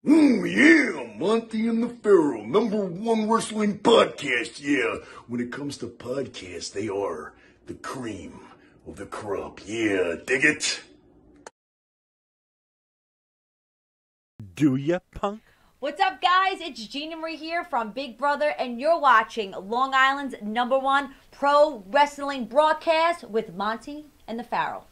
Yeah, Monte and the Pharaoh, #1 wrestling podcast. Yeah, when it comes to podcasts, they are the cream of the crop. Yeah, dig it? Do ya, punk? What's up, guys? It's Eugene here from Big Brother, and you're watching Long Island's #1 pro wrestling broadcast with Monte and the Pharaoh.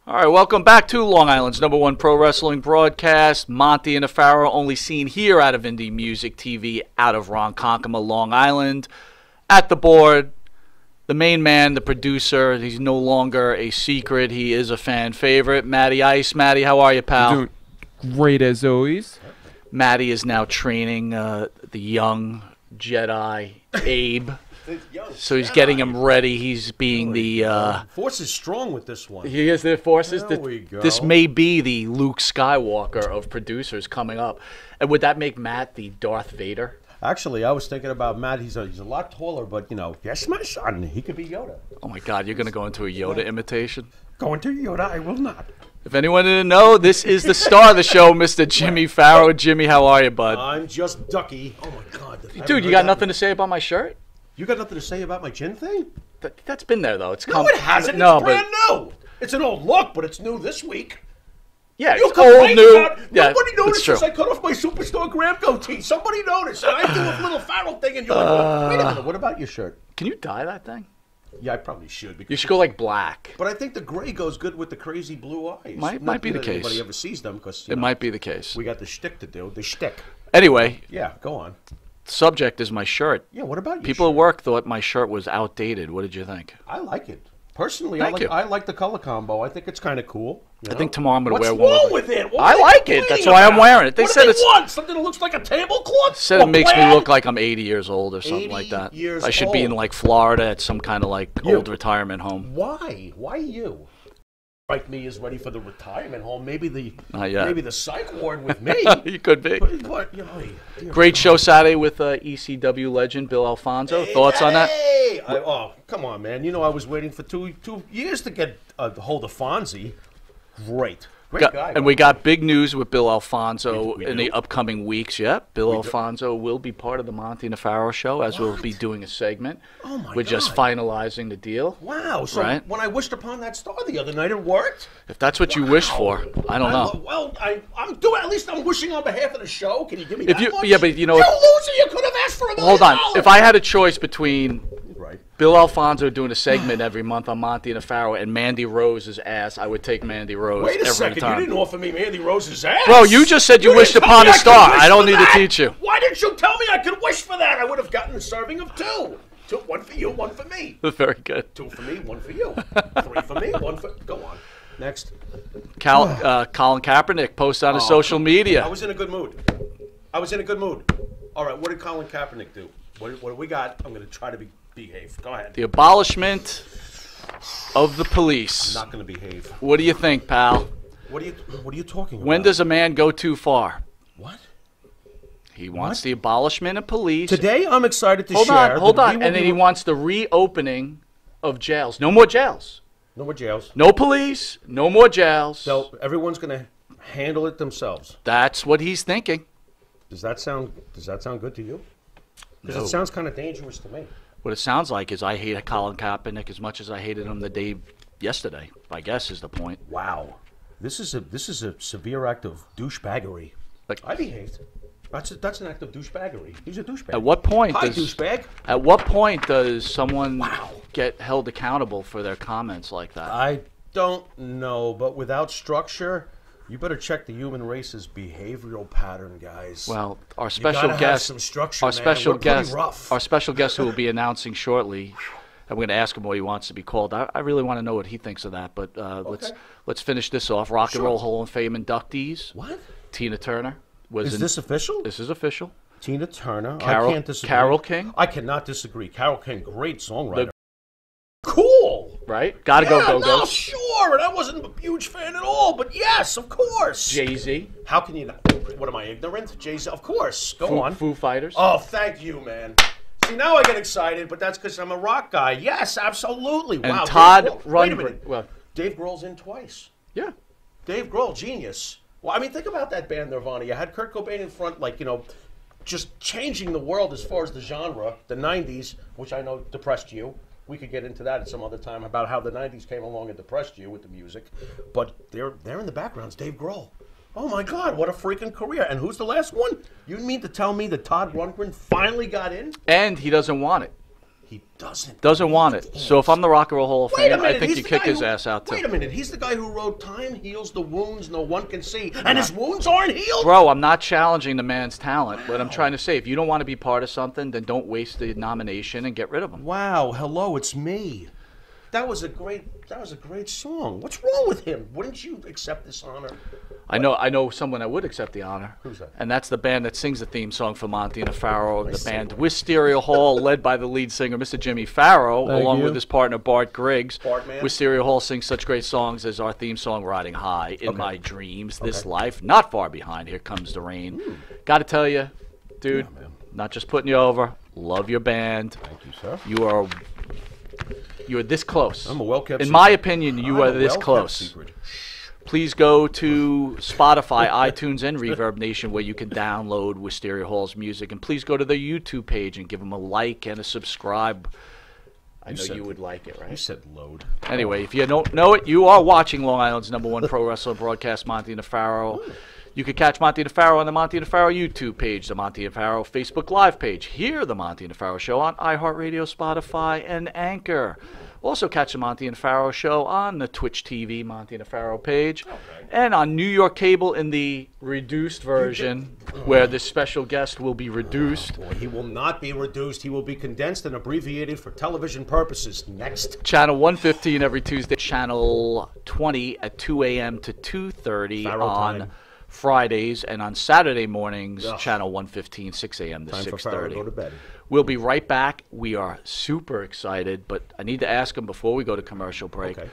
All right, welcome back to Long Island's #1 pro wrestling broadcast. Monte and the Pharaoh, only seen here out of Indie Music TV, out of Ronkonkoma, Long Island. At the board, the main man, the producer. He's no longer a secret. He is a fan favorite. Matty Ice. Matty, how are you, pal? Doing great as always. Matty is now training the young Jedi, Abe. So he's getting him ready. He's being the Force is strong with this one. He is the forces. There we go. This may be the Luke Skywalker of producers coming up. And would that make Matt the Darth Vader? Actually, I was thinking about Matt. He's a lot taller, but you know, yes, my son, he could be Yoda. Oh my God, you're gonna go into a Yoda imitation? Going to Yoda, I will not. If anyone didn't know, this is the star of the show, Mr. Jimmy Pharaoh. Jimmy, how are you, bud? I'm just Ducky. Oh my God, Dude, you got nothing to say about my shirt? You got nothing to say about my chin thing? That's been there though. It's No, it hasn't. No, it's brand new. It's an old look, but it's new this week. Yeah, You it's old, new. Yeah, nobody that's noticed true. I cut off my Superstar Graham goatee. Somebody noticed. And I do a little Pharaoh thing, and you're like, wait a minute, what about your shirt? Can you dye that thing? Yeah, I probably should. You should go like black. But I think the gray goes good with the crazy blue eyes. Might be the case. Nobody ever sees them because It might be the case. We got the shtick to do. The shtick. Anyway, Yeah, go on. subject is my shirt. Yeah, what about you? People at work thought my shirt was outdated. What did you think? I like it. Personally, Thank you. I like the color combo. I think it's kind of cool. I think tomorrow I'm going to wear one. What's wrong with it? What I are they like it. complaining That's why I'm about? wearing it. They What said do it's. they want? Something that looks like a tablecloth? Said it makes me plaid? look like I'm 80 years old or something 80 like that. years I should be in old. like Florida at some kind of like You- old retirement home. Why? Why you? Like me is ready for the retirement home. Maybe the Not yet. maybe the psych ward with me. You could be. But you know, dear Great show Saturday with ECW legend Bill Alfonso. Thoughts on that? Hey! Oh, come on, man. You know I was waiting for two years to get a hold of Fonzie. Great guy. And we got big news with Bill Alfonso We in the do? upcoming weeks. Yep, Bill Alfonso will be part of the Monte and the Pharaoh show, as we'll be doing a segment. Oh, my We're just God. finalizing the deal. Wow. So Right. when I wished upon that star the other night, it worked? If that's what you wish for, I don't know. Well, I'm doing. At least I'm wishing on behalf of the show. Can you give me If that you- much? yeah, but you know You what- loser! You could have asked for $1 million. Hold on. If I had a choice between Right. Bill Alfonso doing a segment every month on Monte and the Pharaoh and Mandy Rose's ass, I would take Mandy Rose Wait a every second. time. You didn't offer me Mandy Rose's ass. Bro, you just said you wished didn't tell upon me a I could star. wish I don't for need to that. teach you. Why didn't you tell me I could wish for that? I would have gotten a serving of two. One for you, one for me. Very good. 2 for me, 1 for you. 3 for me, 1 for. Go on. Next. Colin Kaepernick posted on his social media. I was in a good mood. All right, what did Colin Kaepernick do? What do we got? I'm going to try to behave. Go ahead. The abolishment of the police. I'm not going to behave. What do you think, pal? What are you talking about? When does a man go too far? What? He wants the abolishment of police. Today, I'm excited to Hold share. on, hold that we on. will And then be- he wants the reopening of jails. No more jails. No more jails. No police. No more jails. So everyone's going to handle it themselves. That's what he's thinking. Does that sound good to you? Because No. it sounds kind of dangerous to me. What it sounds like is I hate Colin Kaepernick as much as I hated him the day yesterday, I guess is the point. Wow. This is a severe act of douchebaggery. Like- I behaved. That's an act of douchebaggery. He's a douchebag. At what point Hi, does douchebag. At what point does someone Wow. get held accountable for their comments like that? don't know, but without structure, you better check the human race's behavioral pattern, guys. Well, our You special gotta have guest, some structure, our man. special We're pretty guest, rough. our special guest who will be announcing shortly. I'm going to ask him what he wants to be called. I really want to know what he thinks of that. But let's finish this off. Rock and Roll Hall of Fame inductees. What? Tina Turner was. Is this official? This is official. Tina Turner. Carol, I can't disagree. Carol King. I cannot disagree. Carol King, great songwriter. Cool. Right? Gotta go No, Go-Go's. sure. And I wasn't a huge fan at all, but yes, of course. Jay-Z. How can you not? What am I, ignorant? Jay-Z, of course. Go on. Foo Fighters. Oh, thank you, man. See, now I get excited, but that's because I'm a rock guy. Yes, absolutely. And wow. Todd Dave Grohl. Wait a Rundgren. minute. Well, Dave Grohl's in twice. yeah. Dave Grohl, genius. Well, I mean, think about that band Nirvana. You had Kurt Cobain in front, like, just changing the world as far as the genre, the 90s, which I know depressed you. We could get into that at some other time about how the 90s came along and depressed you with the music. But they're in the backgrounds, Dave Grohl. Oh, my God, what a freaking career. And who's the last one? You mean to tell me that Todd Rundgren finally got in? And he doesn't want it. He doesn't. Doesn't want it. So if I'm the Rock and Roll Hall of Wait a Fame, minute, I think he's you the kick guy his who- ass out too. Wait a minute, he's the guy who wrote "Time heals the wounds no one can see," and his wounds aren't healed. Bro, I'm not challenging the man's talent. What I'm trying to say, if you don't want to be part of something, then don't waste the nomination and get rid of him. Wow, hello, it's me. That was a great song. What's wrong with him? Wouldn't you accept this honor? I know someone that would accept the honor. Who's that? And that's the band that sings the theme song for Monte and the Pharaoh, the band Wisteria Hall, led by the lead singer, Mr. Jimmy Pharaoh, along with his partner, Bart Griggs. Bartman. Wisteria Hall sings such great songs as our theme song, Riding High, In My Dreams, This Life, Not Far Behind, Here Comes the Rain. Got to tell you, dude, not just putting you over, love your band. Thank you, sir. You are this close. I'm a well-kept In secret. my opinion, you I'm are a this well-kept close. secret. Please go to Spotify, iTunes, and Reverb Nation where you can download Wisteria Hall's music. And please go to their YouTube page and give them a like and a subscribe. I know you would like it, You right? said load. Anyway, if you don't know it, you are watching Long Island's #1 pro wrestler broadcast, Monte and the Pharaoh. You can catch Monte and the Pharaoh on the Monte and the Pharaoh YouTube page, the Monte and Pharaoh Facebook Live page, hear the Monte and the Pharaoh show on iHeartRadio, Spotify, and Anchor. Also catch the Monte and Pharaoh show on the Twitch TV Monte and the Pharaoh page, and on New York Cable in the reduced version, where this special guest will be reduced. Boy, he will not be reduced. He will be condensed and abbreviated for television purposes. Next. Channel 115 every Tuesday, Channel 20 at 2 a.m. to 2:30 Pharaoh on time. Fridays, and on Saturday mornings, Ugh. Channel 115, 6 a.m. to Time for Pharaoh to 6:30. go to bed. We'll be right back. We are super excited, but I need to ask him before we go to commercial break. Okay.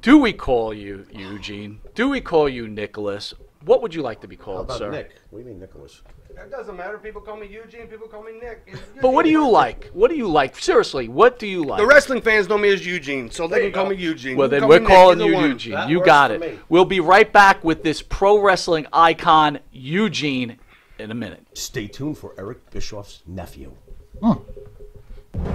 Do we call you Eugene? Do we call you Nicholas? What would you like to be How called, about sir? Nick? What do you mean, Nicholas? It doesn't matter. People call me Eugene. People call me Nick. It's But what do Eugene. you like? What do you like? Seriously, what do you like? The wrestling fans know me as Eugene, so they you can call go. me Eugene. Well, You then can we're call me Nick, calling either you one. Eugene. That You works got for it. me. We'll be right back with this pro wrestling icon, Eugene, in a minute. Stay tuned for Eric Bischoff's nephew.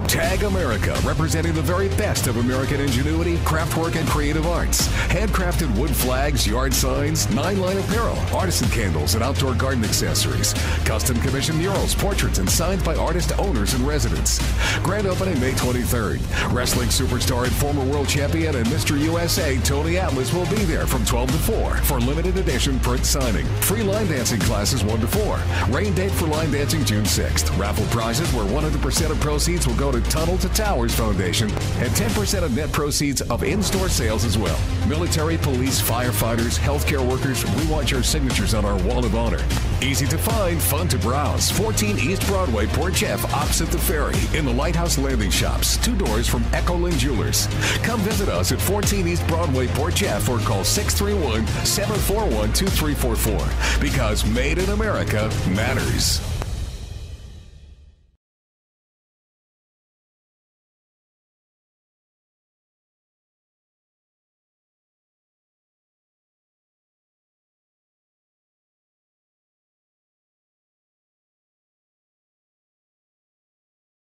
Tag America, representing the very best of American ingenuity, craftwork, and creative arts. Handcrafted wood flags, yard signs, 9-line apparel, artisan candles, and outdoor garden accessories. Custom commissioned murals, portraits, and signs by artist owners and residents. Grand opening May 23rd. Wrestling superstar and former world champion and Mr. USA Tony Atlas will be there from 12 to 4 for limited edition print signing. Free line dancing classes 1 to 4. Rain date for line dancing June 6th. Raffle prizes where 100% of proceeds will go to Tunnel to Towers Foundation and 10% of net proceeds of in-store sales as well. Military, police, firefighters, healthcare workers, we want your signatures on our wall of honor. Easy to find, fun to browse. 14 East Broadway, Port Jeff, opposite the ferry, in the Lighthouse Landing Shops, 2 doors from Echoland Jewelers. Come visit us at 14 East Broadway, Port Jeff, or call 631-741-2344. Because made in America matters.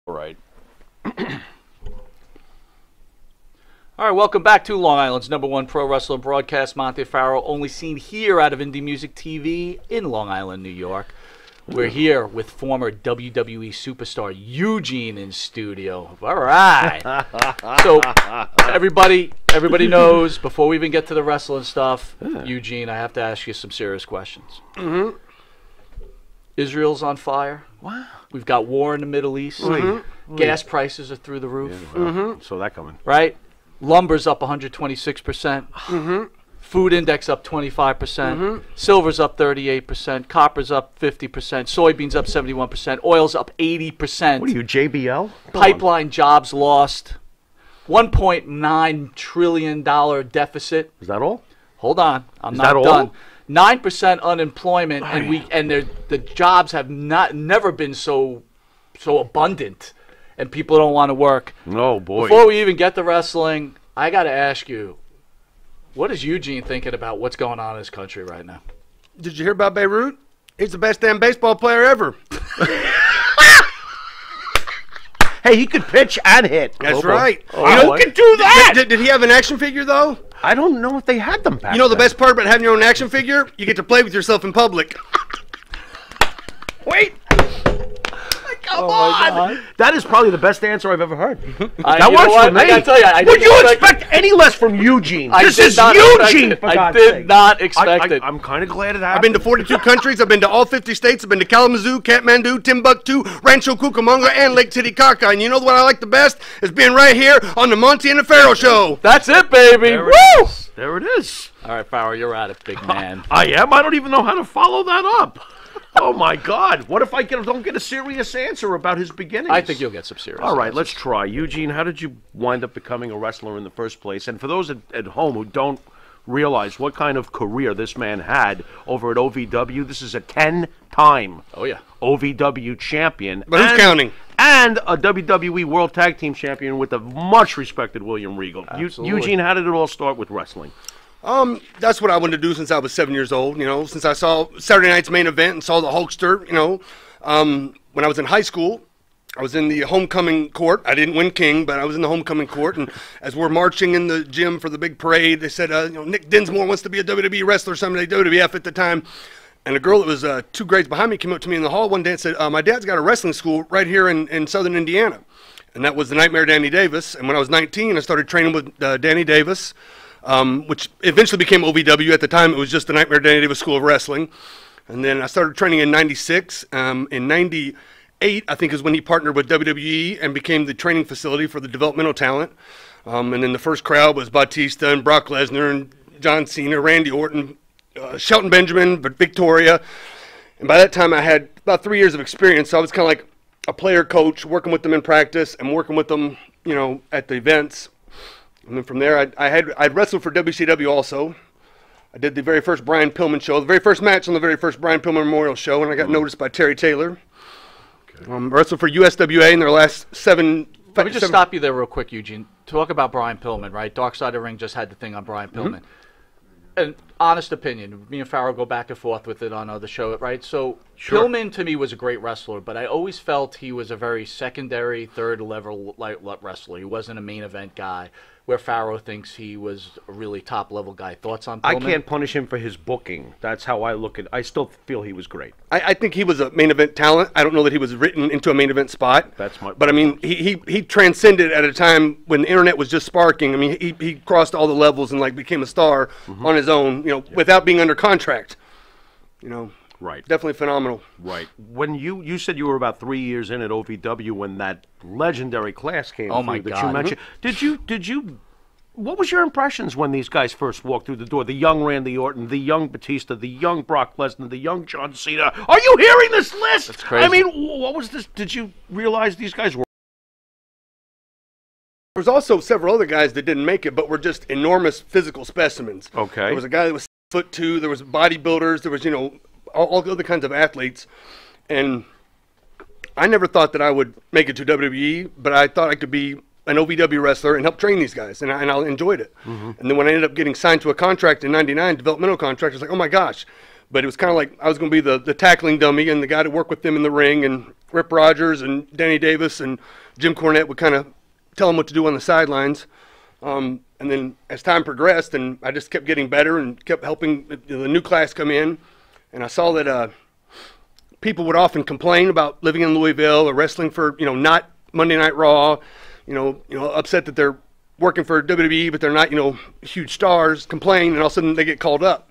Right. All right, welcome back to Long Island's #1 pro wrestling broadcast, Monte Pharaoh, only seen here out of Indie Music TV in Long Island, New York. We're here with former WWE superstar Eugene in studio. All right. So everybody knows, before we even get to the wrestling stuff, Eugene, I have to ask you some serious questions. Mm-hmm. Israel's on fire. Wow. We've got war in the Middle East. Mm-hmm. Gas prices are through the roof. Yeah, well, so that coming. Right? Lumber's up 126%. Mm-hmm. Food index up 25%. Silver's up 38%. Copper's up 50%. Soybeans up 71%. Oil's up 80%. What are you, JBL? Pipeline jobs lost. $1.9 trillion deficit. Is that all? Hold on, I'm Is not that done. all? 9% unemployment, and the jobs have never been so abundant, and people don't want to work. Oh boy! Before we even get to wrestling, I got to ask you, what is Eugene thinking about what's going on in his country right now? Did you hear about Beirut? He's the best damn baseball player ever. Hey, he could pitch and hit. That's right. Who can do that? Did he have an action figure, though? I don't know if they had them back You know the then. best part about having your own action figure? You get to play with yourself in public. Wait. Come my on! That is probably the best answer I've ever heard. You That know works what? for me. I gotta tell you, I Would didn't you expect expect any less from Eugene? I This did is not expect Eugene, it. for I God's did sake. not expect it. I'm kind of glad it I've happened. been to 42 countries. I've been to all 50 states. I've been to Kalamazoo, Kathmandu, Timbuktu, Rancho Cucamonga, and Lake Titicaca. And you know what I like the best? Is being right here on the Monte and the Pharaoh show. That's it, baby. There Woo! it is. There it is. All right, Pharaoh, you're at it, big man. I am. I don't even know how to follow that up. Oh my God! What if I don't get a serious answer about his beginnings? I think you'll get some serious. All right, answers. let's try. Eugene, how did you wind up becoming a wrestler in the first place? And for those at home who don't realize what kind of career this man had over at OVW, this is a 10-time OVW champion. But who's counting? And a WWE World Tag Team Champion with the much-respected William Regal. Eugene, how did it all start with wrestling? That's what I wanted to do since I was 7 years old, you know, since I saw Saturday night's main event and saw the Hulkster, you know. When I was in high school, I was in the homecoming court. I didn't win king, but I was in the homecoming court, and as we're marching in the gym for the big parade, they said, you know, Nick Dinsmore wants to be a WWE wrestler someday, WWF at the time. And a girl that was 2 grades behind me came up to me in the hall one day and said, my dad's got a wrestling school right here in southern Indiana. And that was the Nightmare Danny Davis. And when I was 19, I started training with Danny Davis, which eventually became OVW. At the time, it was just the Nightmare Danny Davis School of Wrestling. And then I started training in 96. In 98, I think, is when he partnered with WWE and became the training facility for the developmental talent. And then the first crowd was Batista and Brock Lesnar and John Cena, Randy Orton, Shelton Benjamin, but Victoria. And by that time, I had about 3 years of experience. So I was kind of like a player coach, working with them in practice and working with them, you know, at the events. And then from there, I'd wrestled for WCW also. I did the very first Brian Pillman show, the very first match on the very first Brian Pillman Memorial Show, and I got noticed by Terry Taylor. Wrestled for USWA in their last 7. Let me just stop you there real quick, Eugene. Talk about Brian Pillman, right? Dark Side of the Ring just had the thing on Brian Pillman. An honest opinion. Me and Pharaoh go back and forth with it on the show, right? So Pillman to me was a great wrestler, but I always felt he was a very secondary, third level wrestler. He wasn't a main event guy, where Pharaoh thinks he was a really top level guy. Thoughts on Pillman? I can't punish him for his booking. That's how I look at it. I still feel he was great. I think he was a main event talent. I don't know that he was written into a main event spot. But I mean, he transcended at a time when the internet was just sparking. I mean, he crossed all the levels and like became a star on his own, you know, without being under contract. You know, definitely phenomenal. Right. When you said you were about 3 years in at OVW when that legendary class came through that you mentioned. Did you what was your impressions when these guys first walked through the door? The young Randy Orton, the young Batista, the young Brock Lesnar, the young John Cena. Are you hearing this list? That's crazy. I mean, what was this? Did you realize these guys were? There was also several other guys that didn't make it, but were just enormous physical specimens. Okay. There was a guy that was 6'2". There was bodybuilders. There was, you know, all other kinds of athletes. And I never thought that I would make it to WWE, but I thought I could be an OVW wrestler and help train these guys, and I enjoyed it. And then when I ended up getting signed to a contract in '99, developmental contract, I was like, oh my gosh. But it was kind of like I was going to be the tackling dummy and the guy to work with them in the ring, and Rip Rogers and Danny Davis and Jim Cornette would kind of tell them what to do on the sidelines. And then as time progressed, and I just kept getting better and kept helping the new class come in, and I saw that people would often complain about living in Louisville or wrestling for, not Monday Night Raw, upset that they're working for WWE, but they're not, huge stars, complain, and all of a sudden they get called up.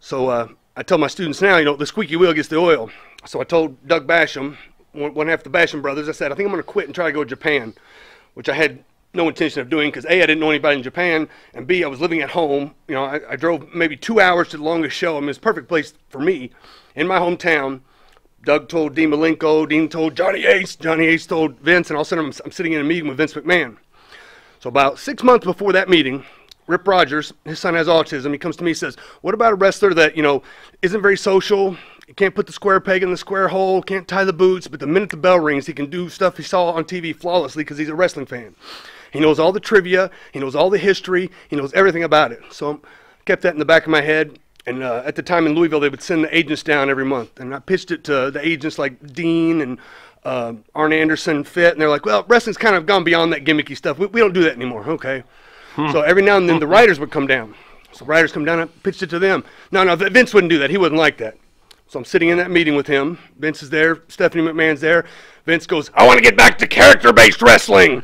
So I tell my students now, the squeaky wheel gets the oil. So I told Doug Basham, one half of the Basham brothers, I said, I think I'm going to quit and try to go to Japan, which I had no intention of doing because A, I didn't know anybody in Japan, and B, I was living at home. I drove maybe 2 hours to the longest show. I mean, it's a perfect place for me in my hometown. Doug told Dean Malenko, Dean told Johnny Ace told Vince, and all of a sudden I'm sitting in a meeting with Vince McMahon. So about 6 months before that meeting, Rip Rogers, his son has autism, he comes to me and says, what about a wrestler that, isn't very social, can't put the square peg in the square hole, can't tie the boots, but the minute the bell rings, he can do stuff he saw on TV flawlessly because he's a wrestling fan. He knows all the trivia, he knows all the history, he knows everything about it. So I kept that in the back of my head. And at the time in Louisville, they would send the agents down every month. And I pitched it to the agents like Dean and Arn Anderson, Fit. And they're like, well, wrestling's kind of gone beyond that gimmicky stuff. We don't do that anymore. Okay. So every now and then the writers would come down. So writers come down, I pitched it to them. No, Vince wouldn't do that. He wouldn't like that. So I'm sitting in that meeting with him. Vince is there. Stephanie McMahon's there. Vince goes, I want to get back to character-based wrestling.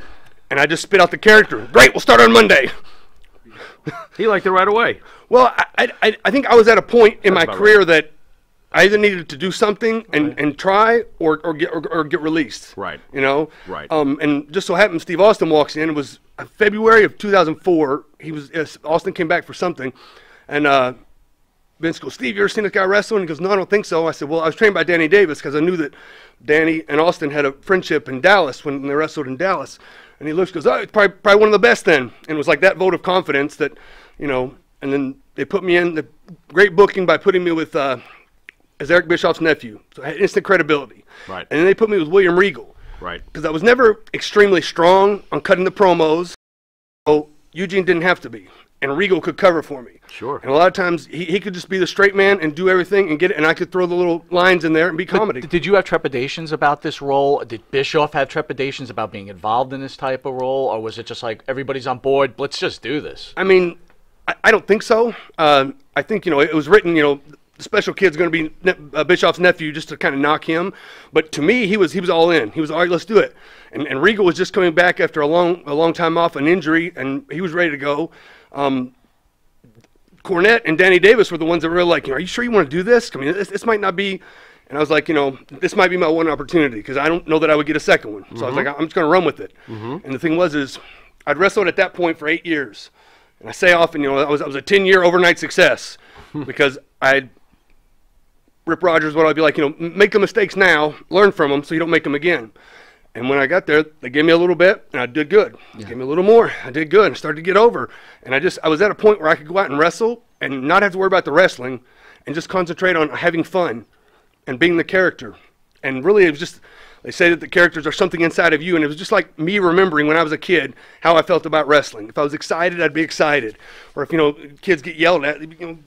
And I just spit out the character. Great, we'll start on Monday. He liked it right away. Well, I think I was at a point in my career that I either needed to do something and try or get released. Right. Right. And just so happens Steve Austin walks in. It was February of 2004. Austin came back for something, and Vince goes, Steve, you ever seen this guy wrestle? And he goes, no, I don't think so. I said, well, I was trained by Danny Davis because I knew that Danny and Austin had a friendship in Dallas when they wrestled in Dallas. And he looks, goes, oh, it's probably one of the best then. And it was like that vote of confidence that, and then they put me in the great booking by putting me with, as Eric Bischoff's nephew. So I had instant credibility. Right. And then they put me with William Regal. Right. Because I was never extremely strong on cutting the promos. So Eugene didn't have to be. And Regal could cover for me. Sure. And a lot of times he could just be the straight man and do everything and get it, and I could throw the little lines in there and be comedy. Did you have trepidations about this role? Did Bischoff have trepidations about being involved in this type of role, or was it just like everybody's on board? Let's just do this. I mean, I don't think so. I think it was written. The special kid's going to be Bischoff's nephew just to kind of knock him. But to me, he was all in. He was all right. Let's do it. And Regal was just coming back after a long time off, an injury, and he was ready to go. Cornette and Danny Davis were the ones that were like, are you sure you want to do this? I mean, this might not be. And I was like, this might be my one opportunity because I don't know that I would get a second one. So I was like, I'm just going to run with it. And the thing is I'd wrestled at that point for 8 years. And I say often, I was a 10-year overnight success because Rip Rogers, what I'd be like, make the mistakes now, learn from them so you don't make them again. And when I got there, they gave me a little bit, and I did good. They gave me a little more, I did good, and started to get over. And I was at a point where I could go out and wrestle and not have to worry about the wrestling and just concentrate on having fun and being the character. And really, it was just, they say that the characters are something inside of you, and it was just like me remembering when I was a kid how I felt about wrestling. If I was excited, I'd be excited. Or if, kids get yelled at,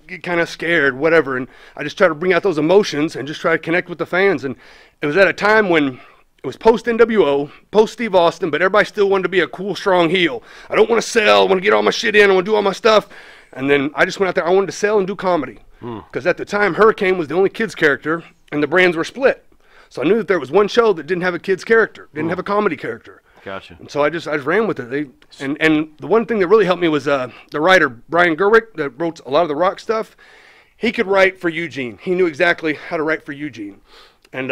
get kind of scared, whatever. And I just try to bring out those emotions and just try to connect with the fans. And it was at a time when it was post-NWO, post-Steve Austin, but everybody still wanted to be a cool, strong heel. I don't want to sell. I want to get all my shit in. I want to do all my stuff. And then I just went out there. I wanted to sell and do comedy. Because at the time, Hurricane was the only kid's character, and the brands were split. So I knew that there was one show that didn't have a kid's character, didn't have a comedy character. Gotcha. And so I just ran with it. And the one thing that really helped me was the writer, Brian Gerwick, that wrote a lot of the rock stuff. He could write for Eugene. He knew exactly how to write for Eugene. And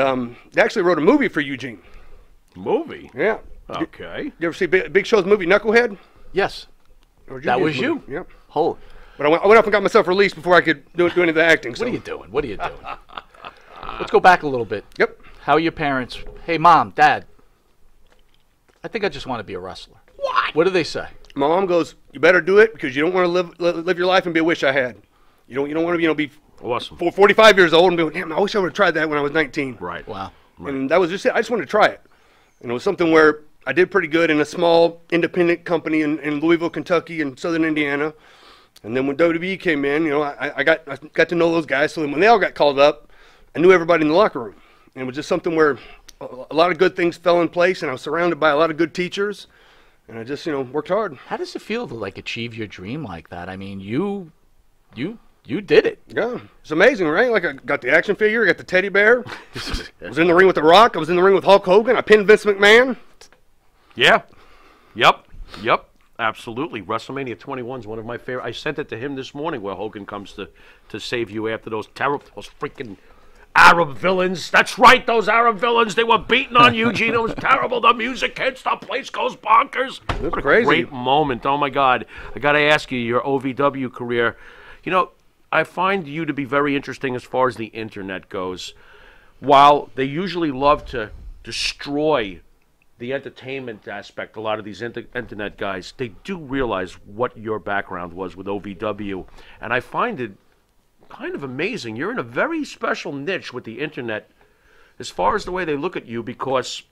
they actually wrote a movie for Eugene. Movie? Yeah. Okay. You ever see Big Show's movie, Knucklehead? Yes. That was you? Yep. Holy. But I went up and got myself released before I could do any of the acting. So. What are you doing? What are you doing? Let's go back a little bit. Yep. How are your parents? Hey, Mom, Dad, I think I just want to be a wrestler. What do they say? My mom goes, you better do it because you don't want to live your life and be a wish I had. You don't want to be awesome. 45 years old and be like, damn, I wish I would have tried that when I was 19. Right. Wow. Right. And that was just it. I just wanted to try it. And it was something where I did pretty good in a small independent company in Louisville, Kentucky and southern Indiana. And then when WWE came in, I got to know those guys. So when they all got called up, I knew everybody in the locker room. And it was just something where a lot of good things fell in place, and I was surrounded by a lot of good teachers, and I just, worked hard. How does it feel to, achieve your dream like that? I mean, you you did it. Yeah, it's amazing, right? Like I got the action figure, I got the teddy bear. I was in the ring with The Rock. I was in the ring with Hulk Hogan. I pinned Vince McMahon. Yeah. Yep. Absolutely. WrestleMania 21 is one of my favorite. I sent it to him this morning where Hogan comes to save you after those freaking Arab villains. That's right, those Arab villains. They were beating on Eugene. It was terrible. The music hits. The place goes bonkers. That's crazy. Great moment. Oh, my God. I got to ask you, your OVW career. You know, I find you to be very interesting as far as the internet goes. While they usually love to destroy the entertainment aspect, a lot of these internet guys, they do realize what your background was with OVW. And I find it kind of amazing. You're in a very special niche with the internet as far as the way they look at you, because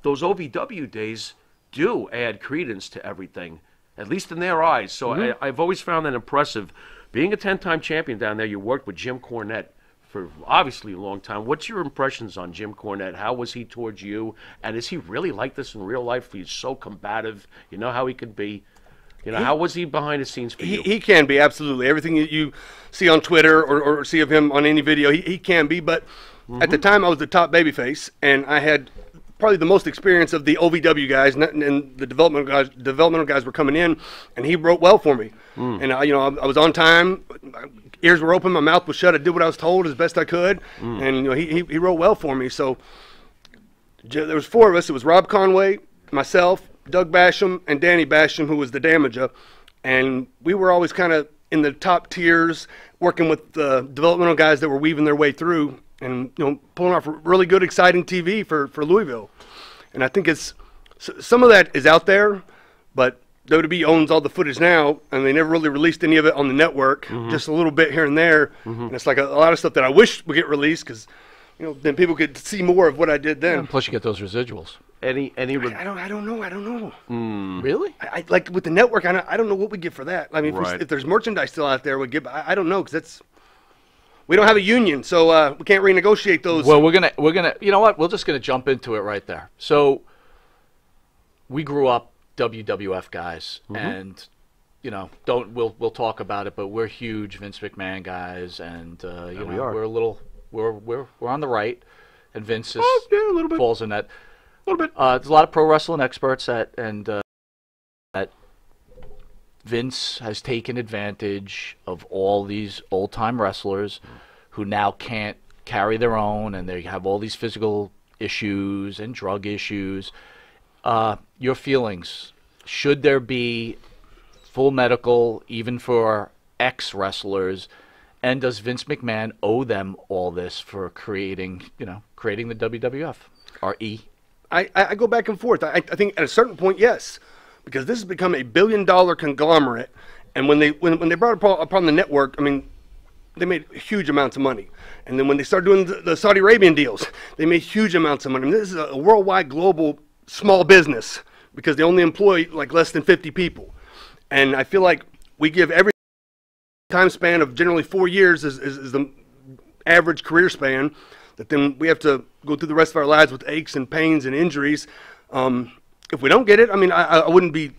those OVW days do add credence to everything, at least in their eyes. So I've always found that impressive. Being a 10-time champion down there, you worked with Jim Cornette for obviously a long time. What's your impressions on Jim Cornette? How was he towards you? And is he really like this in real life? He's so combative. You know how he could be. You know, how was he behind the scenes for you? He can be, absolutely. Everything that you see on Twitter or see of him on any video, he can be. But at the time, I was the top babyface, and I had probably the most experience of the OVW guys, and the developmental guys were coming in, and he wrote well for me. And I was on time. Ears were open, my mouth was shut. I did what I was told as best I could, and he wrote well for me. So there was 4 of us. It was Rob Conway, myself, Doug Basham, and Danny Basham, who was the Damager, and we were always kind of in the top tiers, working with the developmental guys that were weaving their way through, and pulling off really good, exciting TV for Louisville. And I think some of that is out there, but WWE owns all the footage now, and they never really released any of it on the network, just a little bit here and there. And it's like a lot of stuff that I wish would get released, because then people could see more of what I did then. And plus, you get those residuals. I don't know. Really? I like with the network. I don't know what we get for that. I mean, if there's merchandise still out there, we give. I don't know, because we don't have a union, so we can't renegotiate those. Well, we're gonna. You know what? We're just gonna jump into it right there. So we grew up WWF guys, and we'll talk about it, but we're huge Vince McMahon guys, and we're on the right, and Vince is, a little bit. falls in that. A little bit. There's a lot of pro wrestling experts that Vince has taken advantage of all these old-time wrestlers who now can't carry their own, and they have all these physical issues and drug issues. Your feelings, should there be full medical even for ex-wrestlers, and does Vince McMahon owe them all this for creating the WWF, RE? I go back and forth. I think at a certain point, yes, because this has become a billion-dollar conglomerate, and when they brought it upon the network, I mean, they made huge amounts of money. And then when they started doing the Saudi Arabian deals, they made huge amounts of money. I mean, this is a worldwide, global, small business, because they only employ like less than 50 people. And I feel like we give every time span of generally 4 years is the average career span, that then we have to go through the rest of our lives with aches and pains and injuries. If we don't get it, I mean, I wouldn't be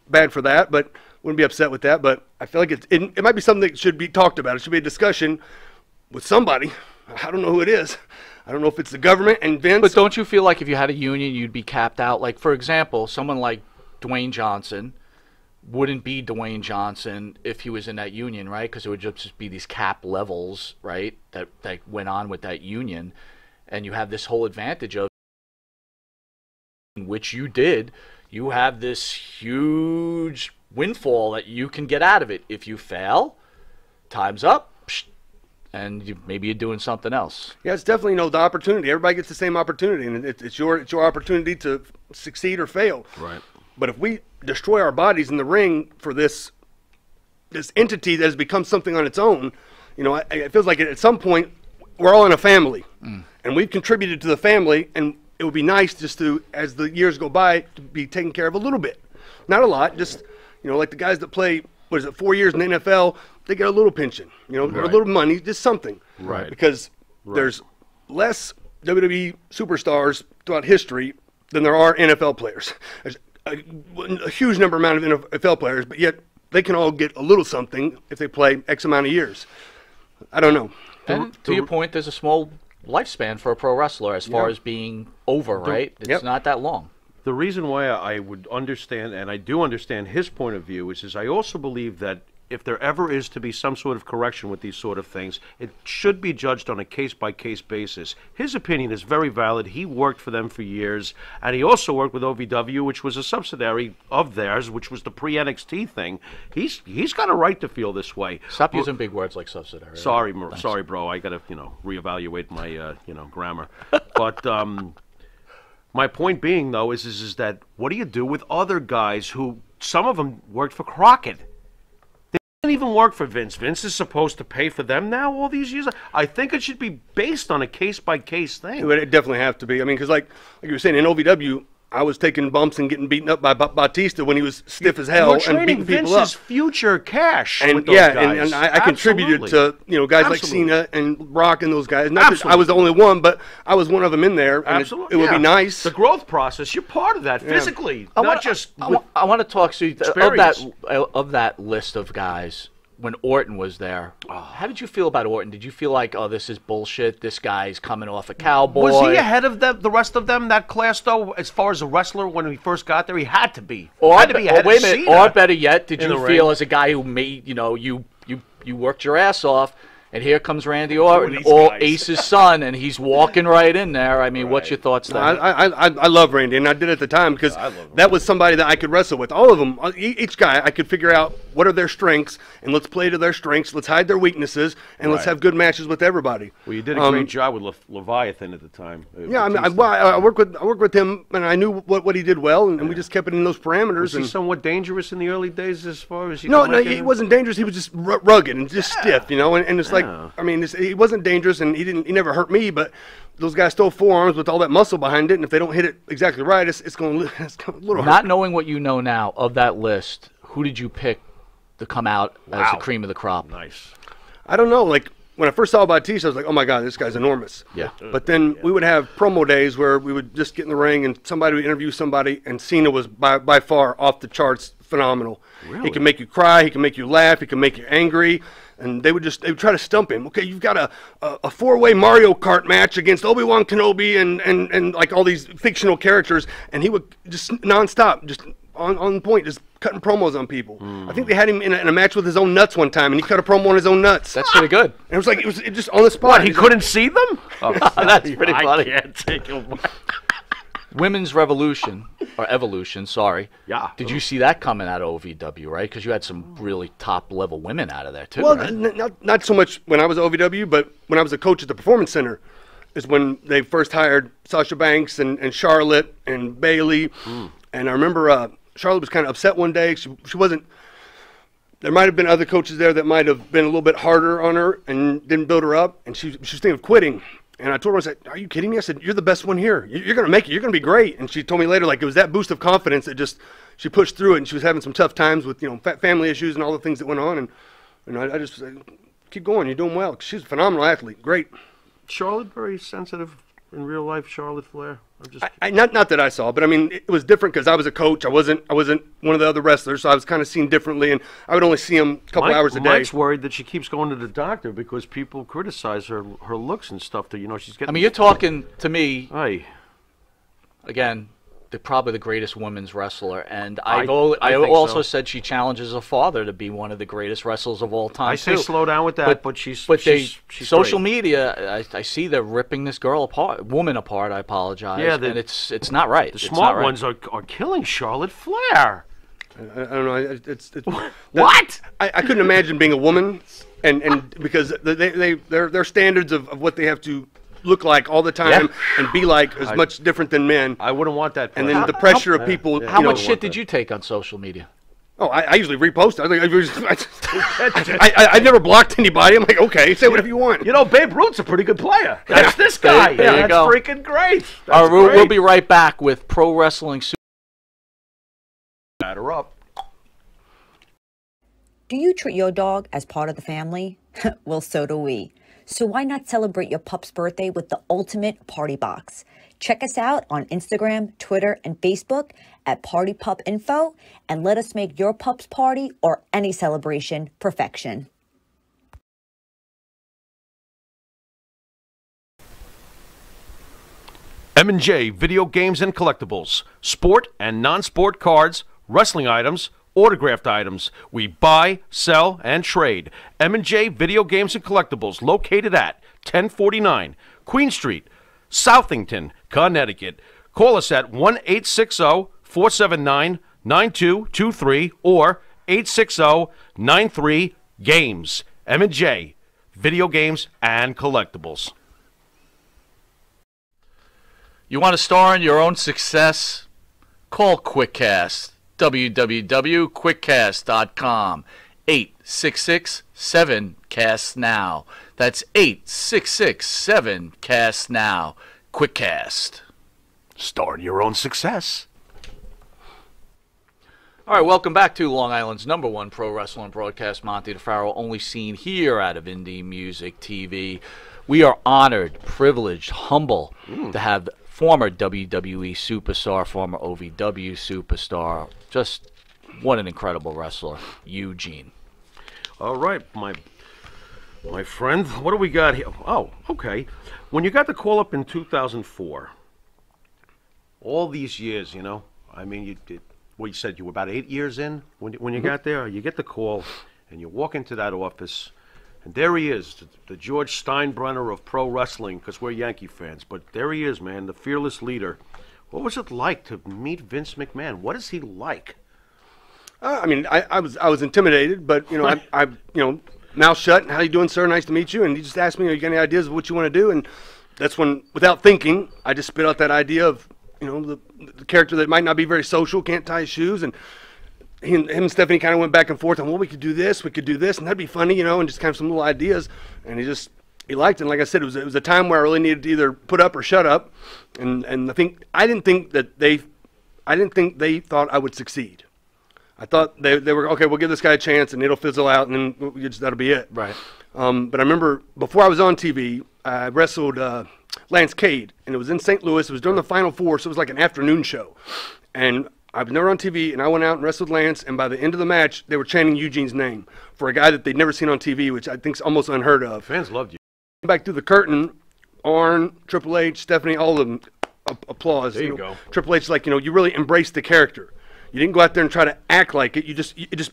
bad for that, but wouldn't be upset with that. But I feel like it might be something that should be talked about. It should be a discussion with somebody. I don't know who it is. I don't know if it's the government and Vince. But don't you feel like if you had a union, you'd be capped out? Like, for example, someone like Dwayne Johnson wouldn't be Dwayne Johnson if he was in that union, right? Because it would just be these cap levels, right, that went on with that union. And you have this whole advantage of, which you did, you have this huge windfall that you can get out of it. If you fail, time's up, and maybe you're doing something else. Yeah, it's definitely the opportunity. Everybody gets the same opportunity, and it's your opportunity to succeed or fail. Right. But if we destroy our bodies in the ring for this entity that has become something on its own, it feels like at some point we're all in a family, and we've contributed to the family, and it would be nice just to, as the years go by, to be taken care of a little bit, not a lot. Just like the guys that play 4 years in the NFL, they get a little pension, or a little money, just something, right? Because there's less WWE superstars throughout history than there are NFL players. There's a huge amount of NFL players, but yet they can all get a little something if they play X amount of years. I don't know. And to your point, there's a small lifespan for a pro wrestler as far as being over, right? It's not that long. The reason why I would understand, and I do understand his point of view, is I also believe that if there ever is to be some sort of correction with these sort of things, it should be judged on a case-by-case basis. His opinion is very valid. He worked for them for years, and he also worked with OVW, which was a subsidiary of theirs, which was the pre-NXT thing. He's got a right to feel this way. Stop using big words like subsidiary. Sorry, bro. I got to, reevaluate my, grammar. But my point being, though, is that what do you do with other guys who, some of them worked for Crockett? Didn't even work for Vince. Vince is supposed to pay for them now all these years. I think it should be based on a case-by-case thing. It would definitely have to be. I mean, because like you were saying, in OVW, I was taking bumps and getting beaten up by Batista when he was stiff as hell and beating people up. Vince's future cash and with those guys. And I contributed to guys like Cena and Rock and those guys. Not that I was the only one, but I was one of them in there. And it would be nice. The growth process, you're part of that physically, not just. I want to talk to you of that list of guys. When Orton was there, how did you feel about Orton? Did you feel like, oh, this is bullshit, this guy's coming off a cowboy? Was he ahead of the rest of them, that class, though, as far as a wrestler when he first got there? He had to be. Or better yet, did you feel as a guy who made, you worked your ass off, and here comes Randy Orton, Ace's son, and he's walking right in there. I mean, what's your thoughts there? I love Randy, and I did at the time because that was somebody that I could wrestle with. All of them, each guy, I could figure out what are their strengths, and let's play to their strengths. Let's hide their weaknesses, and let's have good matches with everybody. Well, you did a great job with Leviathan at the time. Yeah, I mean, I worked with him, and I knew what he did well, and we just kept it in those parameters. Was he somewhat dangerous in the early days as far as No, he wasn't dangerous. He was just rugged and just stiff, and it's like. I mean, he wasn't dangerous, and he never hurt me. But those guys stole forearms with all that muscle behind it, and if they don't hit it exactly right, it's going to a little hard. Not knowing what you know now of that list, who did you pick to come out as the cream of the crop? Nice. I don't know. Like when I first saw Batista, I was like, oh my God, this guy's enormous. Yeah. But then we would have promo days where we would just get in the ring, and somebody would interview somebody, and Cena was by far off the charts phenomenal. Really? He can make you cry. He can make you laugh. He can make you angry. And they would try to stump him. Okay, you've got a four-way Mario Kart match against Obi-Wan Kenobi and like all these fictional characters, and he would just nonstop, just on point, just cutting promos on people. I think they had him in a match with his own nuts one time, and he cut a promo on his own nuts. That's pretty good. And it was like it was just on the spot. What, he couldn't see them? Oh, that's pretty funny. I can't take it. Women's Revolution, or Evolution, sorry. Yeah. Did you see that coming out of OVW, right? Because you had some really top-level women out of there, too, well, right? not so much when I was OVW, but when I was a coach at the Performance Center is when they first hired Sasha Banks and Charlotte and Bayley. And I remember Charlotte was kind of upset one day. She wasn't – there might have been other coaches there that might have been a little bit harder on her and didn't build her up. And she was thinking of quitting. And I told her, I said, are you kidding me? I said, you're the best one here. You're going to make it. You're going to be great. And she told me later, like, it was that boost of confidence that just, she pushed through it. And she was having some tough times with, family issues and all the things that went on. And I just said, keep going. You're doing well. She's a phenomenal athlete. Great. Charlotte, very sensitive in real life, Charlotte Flair. Not that I saw, but I mean, it was different because I was a coach. I wasn't one of the other wrestlers, so I was kind of seen differently, and I would only see him a couple hours a day. Mike's worried that she keeps going to the doctor because people criticize her looks and stuff. She's getting. I mean, you're talking to me. Hey. Again, probably the greatest women's wrestler, and I also said she challenges her father to be one of the greatest wrestlers of all time. I say slow down with that, but she's social great. Media. I see they're ripping this woman apart. I apologize. Yeah, and it's not right. The smart ones are killing Charlotte Flair. I don't know. It's what? I couldn't imagine being a woman, and because their standards of what they have to look like all the time and be like is much different than men. I wouldn't want that. And then the pressure of people. How much shit did you take on social media? Oh, I usually repost. I never blocked anybody. I'm like, okay, say whatever you want. Babe Ruth's a pretty good player. That's this guy. There you go. That's freaking great. All right, we'll be right back with Pro Wrestling Super. Batter up. Do you treat your dog as part of the family? Well, so do we. So why not celebrate your pup's birthday with the ultimate party box? Check us out on Instagram, Twitter, and Facebook at Party Pup Info, and let us make your pup's party or any celebration perfection. M&J Video Games and Collectibles. Sport and non-sport cards, wrestling items, autographed items. We buy, sell, and trade. M&J Video Games and Collectibles, located at 1049 Queen Street, Southington, Connecticut. Call us at 1-860-479-9223 or 860-93-GAMES. M&J Video Games and Collectibles. You want to star in your own success? Call QuickCast. www.quickcast.com. 866-7-CAST-NOW. That's 866-7-CAST-NOW. QuickCast. Start your own success. All right, welcome back to Long Island's #1 pro wrestling broadcast, Monte the Pharaoh, only seen here out of Indie Music TV. We are honored, privileged, humble to have former WWE superstar, former OVW superstar, just what an incredible wrestler, Eugene. All right, my friend, what do we got here? Oh, okay. When you got the call up in 2004, all these years, I mean, you did. Well, you said you were about 8 years in when you got there. You get the call, and you walk into that office, and there he is, the George Steinbrenner of pro wrestling, because we're Yankee fans. But there he is, man, the fearless leader. What was it like to meet Vince McMahon? What is he like? I mean, I was intimidated, but I mouth shut. How you doing, sir? Nice to meet you. And he just asked me, "Are you got any ideas of what you want to do?" And that's when, without thinking, I just spit out that idea of the character that might not be very social, can't tie his shoes, and him and Stephanie kind of went back and forth on, well, we could do this, and that'd be funny, and just kind of some little ideas. And he liked it. And like I said, it was a time where I really needed to either put up or shut up. And I didn't think they thought I would succeed. I thought they were, okay, we'll give this guy a chance and it'll fizzle out and then that'll be it. Right. But I remember before I was on TV, I wrestled Lance Cade, and it was in St. Louis. It was during the Final Four, so it was like an afternoon show. And I was never on TV, and I went out and wrestled Lance, and by the end of the match, they were chanting Eugene's name for a guy that they'd never seen on TV, which I think is almost unheard of. Fans loved you. Back through the curtain, Arn, Triple H, Stephanie, all of them applause. There you go. Triple H, like, you really embraced the character. You didn't go out there and try to act like it.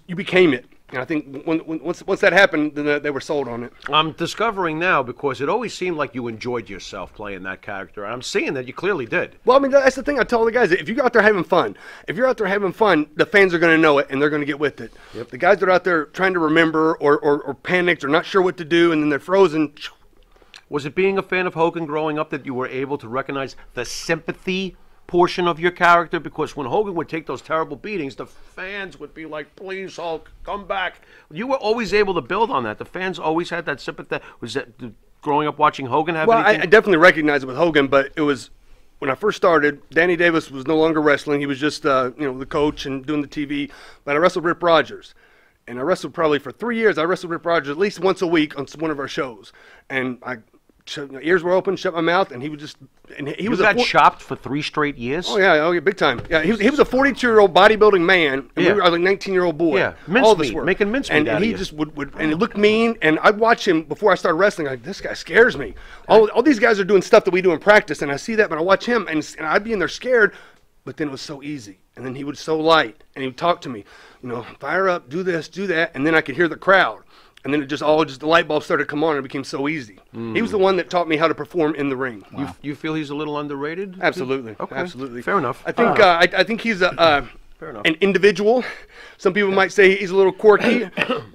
You became it. And I think once that happened, then they were sold on it. I'm discovering now, because it always seemed like you enjoyed yourself playing that character. I'm seeing that you clearly did. Well, I mean, that's the thing I tell the guys. If you're out there having fun, the fans are going to know it, and they're going to get with it. Yep. The guys that are out there trying to remember or panicked or not sure what to do, and then they're frozen. Was it being a fan of Hogan growing up that you were able to recognize the sympathy portion of your character? Because when Hogan would take those terrible beatings, the fans would be like, please, Hulk, come back. You were always able to build on that. The fans always had that sympathy. Was that growing up watching Hogan have anything? I definitely recognized it with Hogan, but it was when I first started, Danny Davis was no longer wrestling. He was just the coach and doing the TV. But I wrestled Rip Rogers. And I wrestled probably for 3 years. I wrestled Rip Rogers at least once a week on one of our shows. And my ears were open, shut my mouth, and he would just. And he you was got chopped for 3 straight years? Oh yeah, big time. Yeah, he was a 42-year-old bodybuilding man, and we were like 19-year-old boy. Yeah, mincemeat, making mincemeat and he just would and he looked mean. And I'd watch him before I started wrestling. Like, this guy scares me. All these guys are doing stuff that we do in practice, and I see that, but I watch him, and I'd be in there scared. But then it was so easy, and then he was so light, and he would talk to me, fire up, do this, do that, and then I could hear the crowd. And then the light bulb started to come on, and it became so easy. He was the one that taught me how to perform in the ring. Wow. You feel he's a little underrated? Absolutely. Okay. Absolutely. Fair enough. I think I think he's an individual. Some people might say he's a little quirky,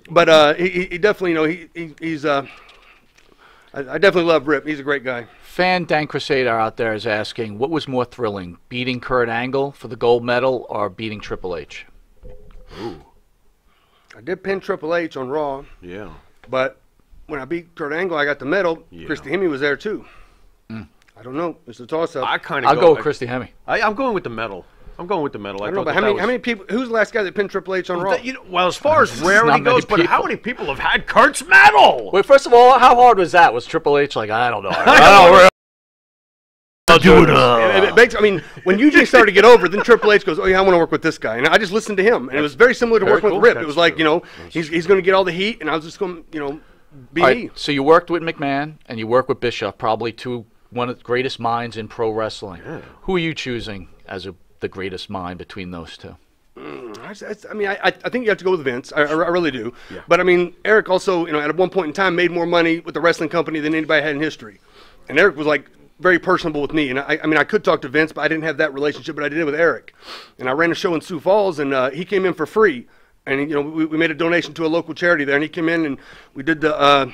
but he definitely, he's I definitely love Rip. He's a great guy. Fan Dan Crusader out there is asking, what was more thrilling, beating Kurt Angle for the gold medal or beating Triple H? Ooh. I did pin Triple H on Raw. Yeah. But when I beat Kurt Angle, I got the medal. Yeah. Christy Hemme was there too. I don't know. It's a toss-up. I'll go with Christy Hemme. I'm going with the medal. I'm going with the metal. I don't know, but how many people? Who's the last guy that pinned Triple H on Raw? Well, as far as rarity not many goes, but how people. many people have had Kurt's medal? Wait, first of all, how hard was that? Was Triple H like, I don't know. I don't really. I'll do it. I mean, when Eugene started to get over, then Triple H goes, "Oh yeah, I want to work with this guy," and I just listened to him, and it was very similar to working with Rip. It was like, he's going to get all the heat, and I was just going, be me. So you worked with McMahon and you worked with Bischoff, probably one of the greatest minds in pro wrestling. Yeah. Who are you choosing as the greatest mind between those two? I think you have to go with Vince. I really do. Yeah. But I mean, Eric also, at one point in time, made more money with the wrestling company than anybody had in history, and Eric was like very personable with me. And I could talk to Vince, but I didn't have that relationship, but I did with Eric. And I ran a show in Sioux Falls, and he came in for free. And we made a donation to a local charity there, and he came in and we did the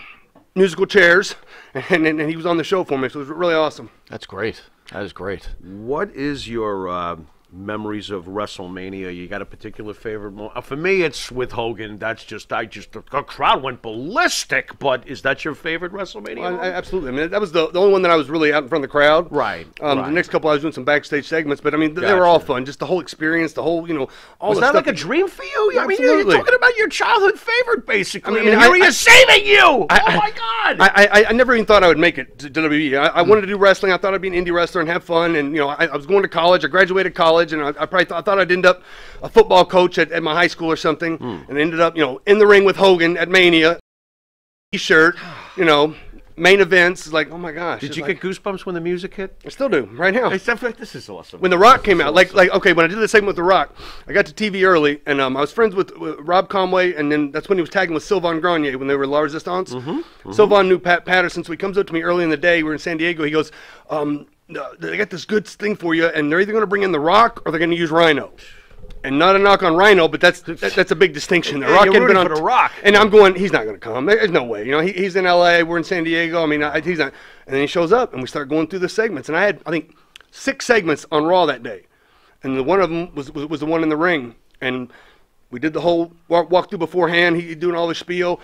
musical chairs, and he was on the show for me. So it was really awesome. That's great. That is great. What is your memories of WrestleMania? You got a particular favorite moment? For me, it's with Hogan. That's the crowd went ballistic. But is that your favorite WrestleMania? Well, absolutely. I mean, that was the only one that I was really out in front of the crowd. Right. The next couple, I was doing some backstage segments, but I mean, they were all fun. Just the whole experience, the whole, all was the that stuff. like a dream for you? Yeah, I mean, absolutely. you're talking about your childhood favorite, basically. I mean, and you're saving you. Oh my God! I never even thought I would make it to WWE. I wanted to do wrestling. I thought I'd be an indie wrestler and have fun. And I was going to college. I graduated college, and I thought I'd end up a football coach at my high school or something, and ended up, in the ring with Hogan at Mania, T-shirt, main events. Like, oh my gosh! Did you get goosebumps when the music hit? I still do right now. This is awesome. When The Rock came out, okay, when I did the segment with The Rock, I got to TV early, and I was friends with Rob Conway, and then that's when he was tagging with Sylvain Grenier when they were La Resistance. Sylvain knew Pat Patterson, so he comes up to me early in the day. We were in San Diego. He goes, they got this good thing for you, and they're either going to bring in The Rock or they're going to use Rhino. And not a knock on Rhino, but that's a big distinction. The Rock you're rooting for The Rock. And I'm going, he's not going to come. There's no way. He's in L.A., we're in San Diego. I mean, he's not. And then he shows up, and we start going through the segments. And I had, I think, 6 segments on Raw that day. And one of them was the one in the ring. And we did the whole walk through beforehand. He doing all the spiel.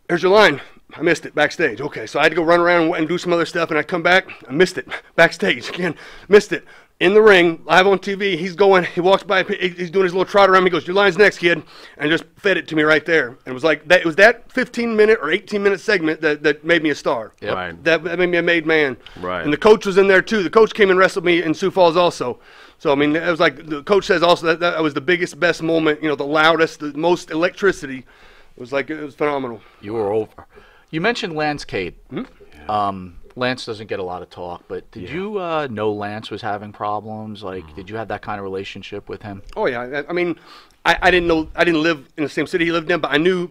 Here's your line. I missed it backstage. Okay, so I had to go run around and do some other stuff, and I come back. I missed it backstage again. Missed it. In the ring, live on TV, he walks by, he's doing his little trot around me, he goes, your line's next, kid, and just fed it to me right there. And it was like, it was that 15-minute or 18-minute segment that made me a star. Yep. Right. That made me a made man. Right. And the coach was in there, too. The coach came and wrestled me in Sioux Falls also. So, I mean, it was like, the coach says also that was the biggest, best moment, the loudest, the most electricity. It was phenomenal. You were over. You mentioned Lance Cade. Lance doesn't get a lot of talk, but did you know Lance was having problems? Like, did you have that kind of relationship with him? Oh yeah, I mean, I didn't live in the same city he lived in, but I knew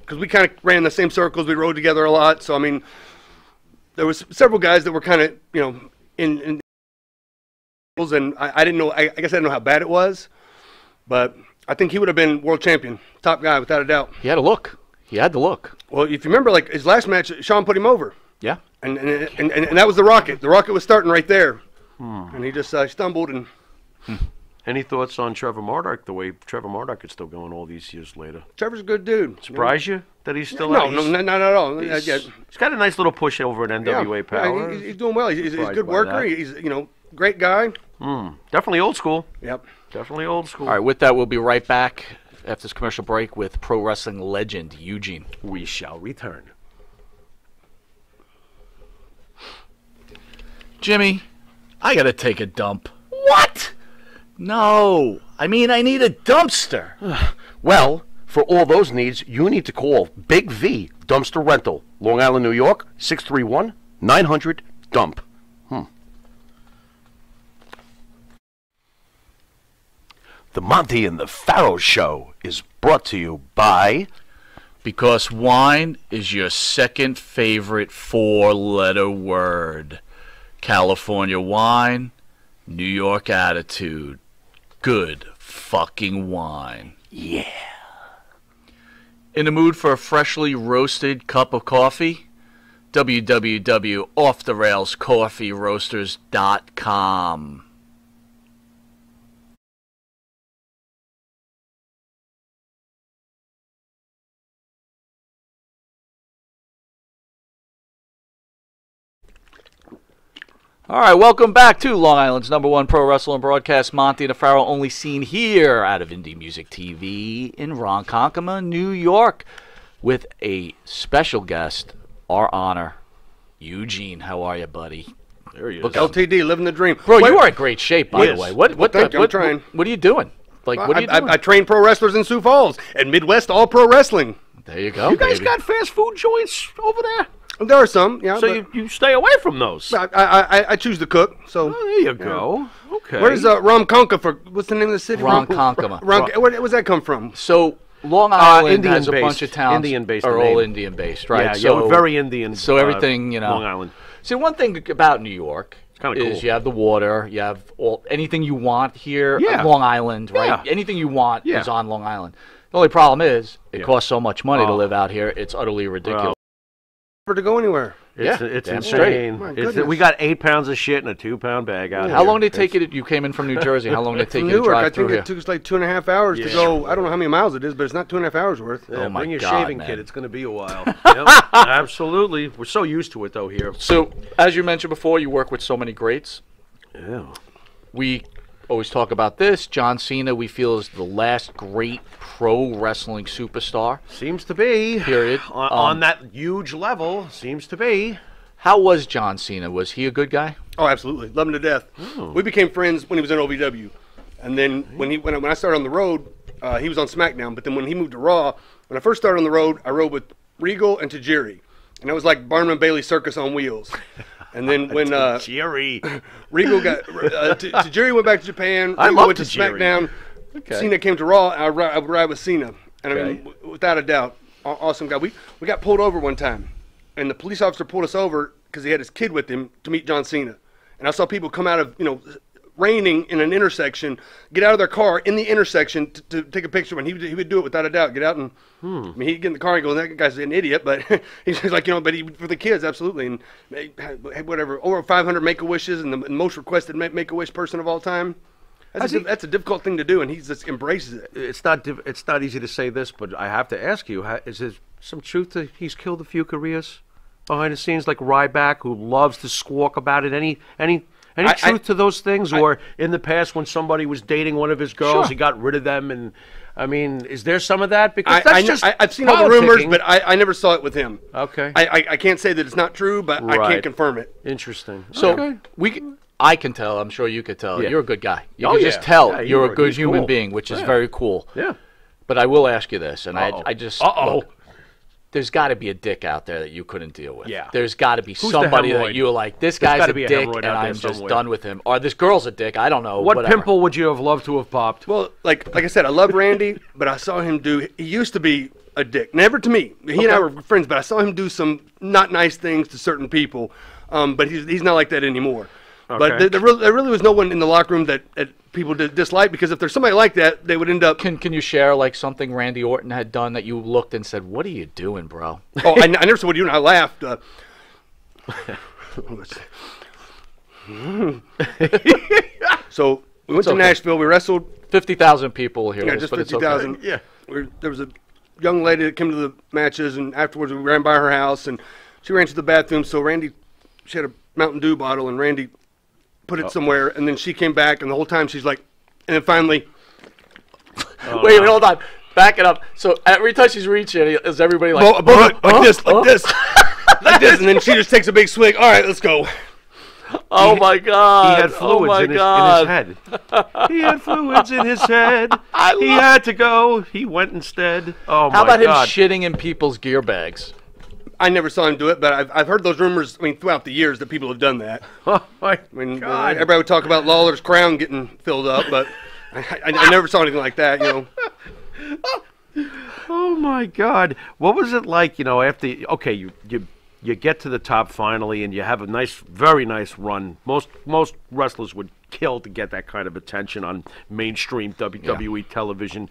because we kind of ran in the same circles. We rode together a lot, so I mean, there was several guys that were kind of in and I didn't know. I guess I didn't know how bad it was, but I think he would have been world champion, top guy without a doubt. He had a look. He had the look. Well, if you remember, like his last match, Sean put him over. Yeah. And that was the Rocket. The Rocket was starting right there, and he just stumbled. And any thoughts on Trevor Murdoch? The way Trevor Murdoch is still going all these years later. Trevor's a good dude. Surprise you that he's still? No, not at all. He's got a nice little push over at NWA Power. He's doing well. He's a good worker. He's great guy. Definitely old school. Yep. Definitely old school. All right, with that, we'll be right back after this commercial break with pro wrestling legend Eugene. We shall return. Jimmy, I gotta take a dump. What? No, I mean I need a dumpster. Well, for all those needs, you need to call Big V Dumpster Rental, Long Island, New York, 631-900-DUMP. The Monte and the Pharaoh Show is brought to you by... Because wine is your second favorite 4-letter word. California wine, New York attitude. Good fucking wine. Yeah. In the mood for a freshly roasted cup of coffee? www.offtherailscoffeeroasters.com. All right, welcome back to Long Island's #1 pro wrestling broadcast. Monte and Pharaoh, only seen here out of Indie Music TV in Ronkonkoma, New York, with a special guest, our honor, Eugene. How are you, buddy? There he is. LTD, living the dream. Bro, you are in great shape, by the way. I'm trying. What are you doing? Like, what are you doing? I train pro wrestlers in Sioux Falls and Midwest All Pro Wrestling. There you go. You guys got fast food joints over there? There are some, yeah. So you stay away from those. I choose to cook. So there you go. Okay. Where's Ronkonkoma? What's the name of the city? Ronkonkoma. Where does that come from? So Long Island Indian has a based. bunch of towns Indian-based are name. all Indian-based, right? Yeah, so very Indian. So everything, Long Island. See, one thing about New York kinda is cool. you have the water, you have anything you want here Yeah. on Long Island, right? Yeah. Anything you want Yeah. is on Long Island. The only problem is it costs so much money to live out here; it's utterly ridiculous. To go anywhere. It's damn insane. My It's, goodness. we got 8 pounds of shit in a 2-pound bag out here. How long did it take you? You came in from New Jersey. How long did it take From you to Newark, drive I through think here? it took us like 2.5 hours to go. I don't know how many miles it is, but it's not 2.5 hours worth. Yeah, Oh my bring your God, shaving man. kit. It's going to be a while. Yep, absolutely. We're so used to it, though, here. So, as you mentioned before, you work with so many greats. Yeah. We always talk about this. John Cena, we feel, is the last great pro wrestling superstar. Seems to be. Period. On that huge level, seems to be. How was John Cena? Was he a good guy? Oh, absolutely. Love him to death. We became friends when he was in OVW. And then when I started on the road, he was on SmackDown. But then when he moved to Raw, when I first started on the road, I rode with Regal and Tajiri. And it was like Barnum and Bailey Circus on wheels. And then when Jerry. Regal got Tajiri went back to Japan. I Regal love went to Tajiri. SmackDown. Cena came to Raw. I would ride with Cena, and I mean, without a doubt, awesome guy. We got pulled over one time, and the police officer pulled us over because he had his kid with him to meet John Cena. And I saw people come out of raining in an intersection, get out of their car in the intersection to take a picture. And he would do it without a doubt. Get out and I mean, he'd get in the car and go, "That guy's an idiot," but he's like, but for the kids, absolutely. And whatever, over 500 Make-A-Wishes, and the most requested Make-A-Wish person of all time. That's a difficult thing to do, and he just embraces it. It's not easy to say this, but I have to ask you: is there some truth to he's killed a few careers behind the scenes, like Ryback, who loves to squawk about it? Any truth to those things, or in the past when somebody was dating one of his girls, he got rid of them? And I mean, is there some of that? Because I've seen all the rumors, but I never saw it with him. Okay, I can't say that it's not true, but I can't confirm it. Interesting. So I can tell. I'm sure you could tell. Yeah. You're a good guy. You Oh, can yeah. just tell Yeah, you're a good he's human cool. being, which is very cool. Yeah. But I will ask you this, and Uh-oh. I just Uh-oh. look, there's got to be a dick out there that you couldn't deal with. Yeah. There's got to be Who's the somebody that hemorrhoid? you were like, this There's guy's gotta a be a dick, hemorrhoid and out there I'm just somewhere. done with him. Or this girl's a dick. I don't know. What whatever. pimple would you have loved to have popped? Well, like I said, I love Randy, but I saw him he used to be a dick. Never to me. He and I were friends, but I saw him do some not nice things to certain people. But he's not like that anymore. Okay. But there really was no one in the locker room that people dislike, because if there's somebody like that, they would end up. Can you share like something Randy Orton had done that you looked and said, "What are you doing, bro?" Oh, I never said what you and I laughed. So we went to Nashville. We wrestled. 50,000 people here. Yeah, this, just but it's 50,000. okay. Yeah. There was a young lady that came to the matches, and afterwards we ran by her house, and she ran to the bathroom. So she had a Mountain Dew bottle, and Randy put it somewhere, and then she came back, and the whole time she's like, and then finally. Wait, hold on. Back it up. So every time she's reaching, is everybody like, like this, like this, and then she just takes a big swig. All right, let's go. "Oh my God!" He had fluids in his head. He had fluids in his head. He had to go. He went instead. Oh my God. How about him shitting in people's gear bags? I never saw him do it, but I've heard those rumors. I mean, throughout the years that people have done that. Oh my I mean, God. everybody would talk about Lawler's crown getting filled up, but I never saw anything like that. Oh my God! What was it like? After you get to the top finally, and you have a very nice run. Most wrestlers would kill to get that kind of attention on mainstream WWE television.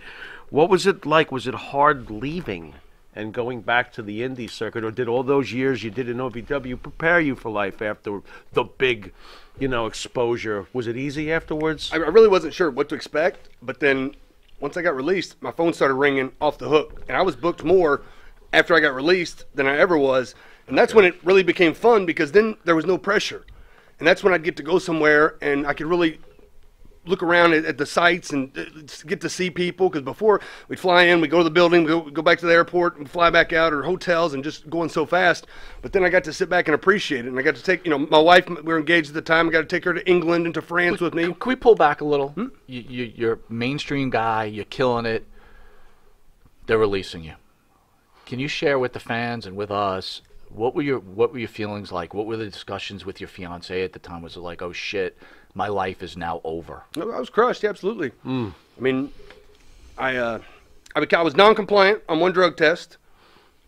What was it like? Was it hard leaving and going back to the indie circuit, or did all those years you did in OVW prepare you for life after the big, exposure? Was it easy afterwards? I really wasn't sure what to expect, but then once I got released, my phone started ringing off the hook, and I was booked more after I got released than I ever was, and that's when it really became fun, because then there was no pressure. And that's when I'd get to go somewhere and I could really look around at the sites and get to see people, because before we'd fly in, we'd go to the building, we'd go back to the airport and fly back out, or hotels, and just going so fast. But then I got to sit back and appreciate it, and I got to take, my wife, we were engaged at the time, I got to take her to England and to France with me. Can we pull back a little? You're a mainstream guy, you're killing it, they're releasing you. Can you share with the fans and with us, what were your feelings like? What were the discussions with your fiance at the time? Was it like, oh shit, my life is now over? No, I was crushed, absolutely. I mean, I was non-compliant on one drug test,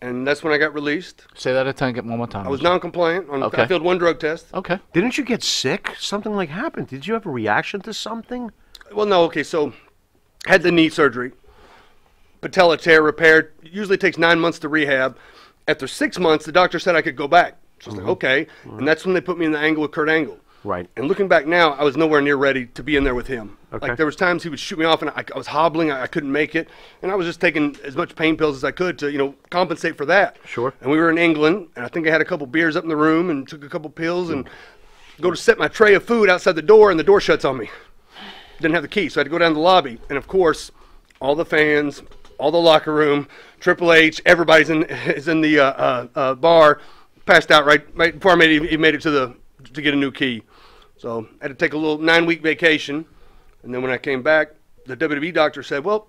and that's when I got released. Say that again one more time. I was non-compliant. I failed one drug test. Okay. Didn't you get sick? Something like happened. Did you have a reaction to something? Well, no. Okay, so I had the knee surgery. Patella tear repaired. Usually takes 9 months to rehab. After 6 months, the doctor said I could go back. So I was like, okay. And that's when they put me in the angle with Kurt Angle. Right. And looking back now, I was nowhere near ready to be in there with him. Okay. Like, there was times he would shoot me off, and I was hobbling. I couldn't make it. And I was just taking as much pain pills as I could to, compensate for that. Sure. And we were in England, and I think I had a couple beers up in the room and took a couple pills and go to set my tray of food outside the door, and the door shuts on me. Didn't have the key, so I had to go down to the lobby. And, of course, all the fans, all the locker room, Triple H, everybody's is in the bar, passed out right before I made it to get a new key. So I had to take a little 9-week vacation, and then when I came back, the WWE doctor said, well,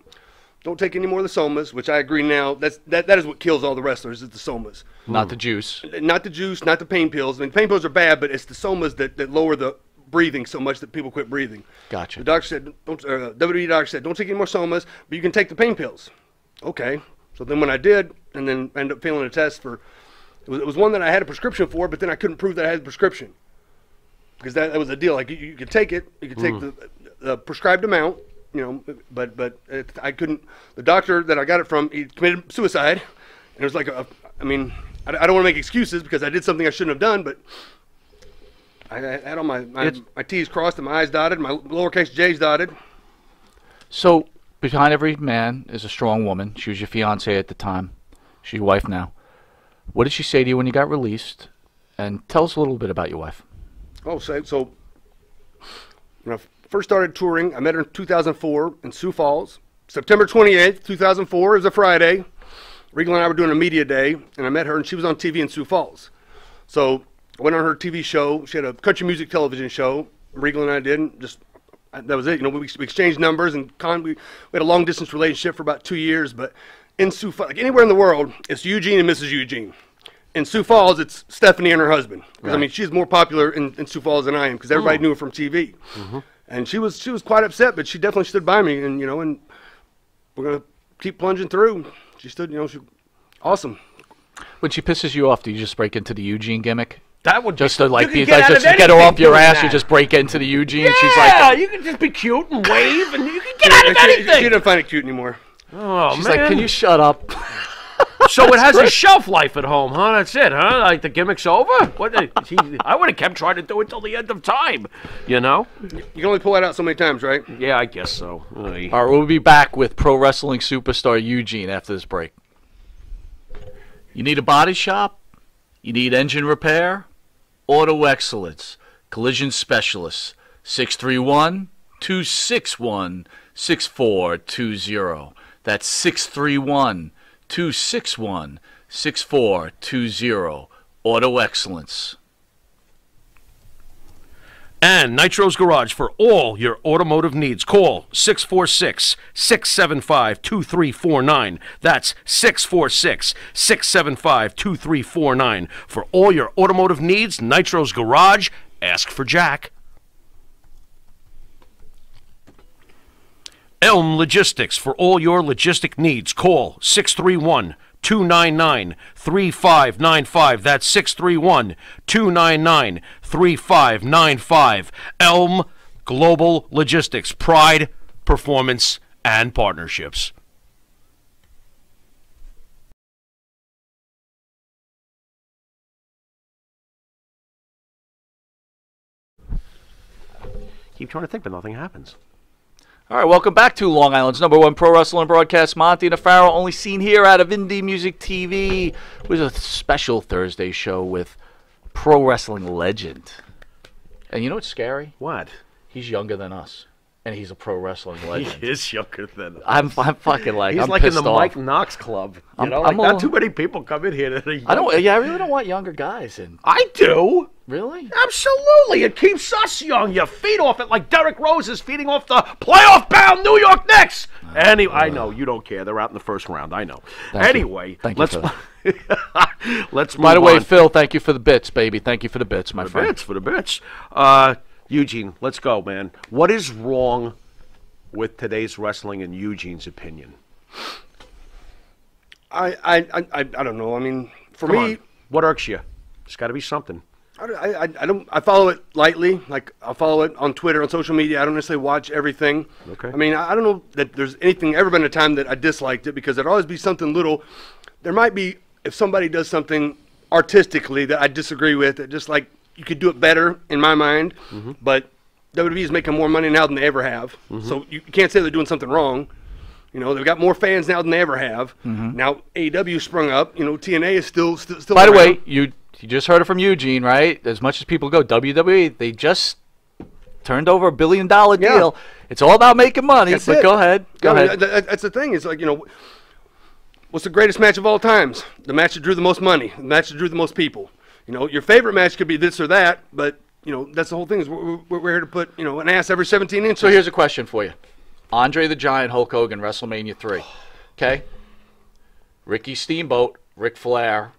don't take any more of the somas, which I agree now. That is what kills all the wrestlers, is the somas. Not the juice. Not the juice, not the pain pills. I mean, pain pills are bad, but it's the somas that lower the breathing so much that people quit breathing. Gotcha. The doctor said, WWE doctor said, don't take any more somas, but you can take the pain pills. Okay. So then when I did, and then I ended up failing a test for, it was one that I had a prescription for, but then I couldn't prove that I had a prescription. Because that was the deal. Like, you could take it, you could take the prescribed amount, but I couldn't. The doctor that I got it from, he committed suicide, and it was like I don't want to make excuses because I did something I shouldn't have done, but I had all my T's crossed and my I's dotted, my lowercase J's dotted. So behind every man is a strong woman. She was your fiance at the time. She's your wife now. What did she say to you when you got released? And tell us a little bit about your wife. Oh, so when I first started touring, I met her in 2004 in Sioux Falls. September 28th, 2004 is a Friday. Regal and I were doing a media day, and I met her, and she was on TV in Sioux Falls. So I went on her TV show. She had a country music television show. Regal and I did, and that was it. We exchanged numbers, and we had a long-distance relationship for about 2 years. But in Sioux Falls, like anywhere in the world, it's Eugene and Mrs. Eugene. In Sioux Falls, it's Stephanie and her husband. Right. I mean, she's more popular in Sioux Falls than I am, because everybody knew her from TV. And she was quite upset, but she definitely stood by me, and and we're gonna keep plunging through. She stood, she awesome. When she pisses you off, do you just break into the Eugene gimmick? That would just to get her off your ass. You just break into the Eugene. Yeah, she's like, you can just be cute and wave, and you can get out of anything. She doesn't find it cute anymore. Oh, she's man. like, can you shut up? So it has a shelf life at home, huh? That's it, huh? Like the gimmick's over? I would have kept trying to do it till the end of time, You can only pull that out so many times, right? Yeah, I guess so. All right, we'll be back with pro wrestling superstar Eugene after this break. You need a body shop? You need engine repair? Auto Excellence, Collision Specialists, 631-261-6420. That's 631-261-6420. Auto Excellence. And Nitro's Garage for all your automotive needs. Call 646-675-2349. That's 646-675-2349. For all your automotive needs, Nitro's Garage. Ask for Jack. Elm Logistics for all your logistic needs. Call 631-299-3595. That's 631-299-3595. Elm Global Logistics. Pride, performance, and partnerships. Keep trying to think, but nothing happens. All right, welcome back to Long Island's #1 pro wrestling broadcast. Monte and Pharaoh, only seen here out of Indie Music TV. It was a special Thursday show with pro wrestling legend And you know what's scary? What? He's younger than us, and he's a pro wrestling legend. He is younger than us. I'm fucking like, He's I'm like in pissed the off. Mike Knox club. You know, I'm not too many people come in here that are young. I really don't want younger guys. And I do. really? Absolutely. It keeps us young. You feed off it like Derrick Rose is feeding off the playoff-bound New York Knicks. Anyway, I know. You don't care. They're out in the first round. I know. Anyway, Thank you, Phil. let's move By the way, on. Phil, thank you for the bits, baby. Thank you for the bits, my friend. For the bits. Eugene, let's go, man. What is wrong with today's wrestling in Eugene's opinion? I don't know. I mean, for Come me, on. What irks you? There's got to be something. I follow it lightly. Like, I'll follow it on Twitter, on social media. I don't necessarily watch everything. Okay. I mean, I don't know that there's anything ever been a time that I disliked it, because there'd always be something little. There might be, if somebody does something artistically that I disagree with, that just like you could do it better in my mind. But WWE is making more money now than they ever have. So you can't say they're doing something wrong. You know, they've got more fans now than they ever have. Now AEW sprung up. You know, TNA is still By the around. way, you just heard it from Eugene, right? As much as people go, WWE, they just turned over $1 billion deal. It's all about making money. That's but it. go ahead. Go ahead. That's the thing. It's like, you know, what's the greatest match of all times? The match that drew the most money. The match that drew the most people. You know, your favorite match could be this or that, but, you know, that's the whole thing. Is we're here to put, you know, an ass every 17 inches. So here's a question for you. Andre the Giant, Hulk Hogan, WrestleMania 3. Okay? Ricky Steamboat, Ric Flair.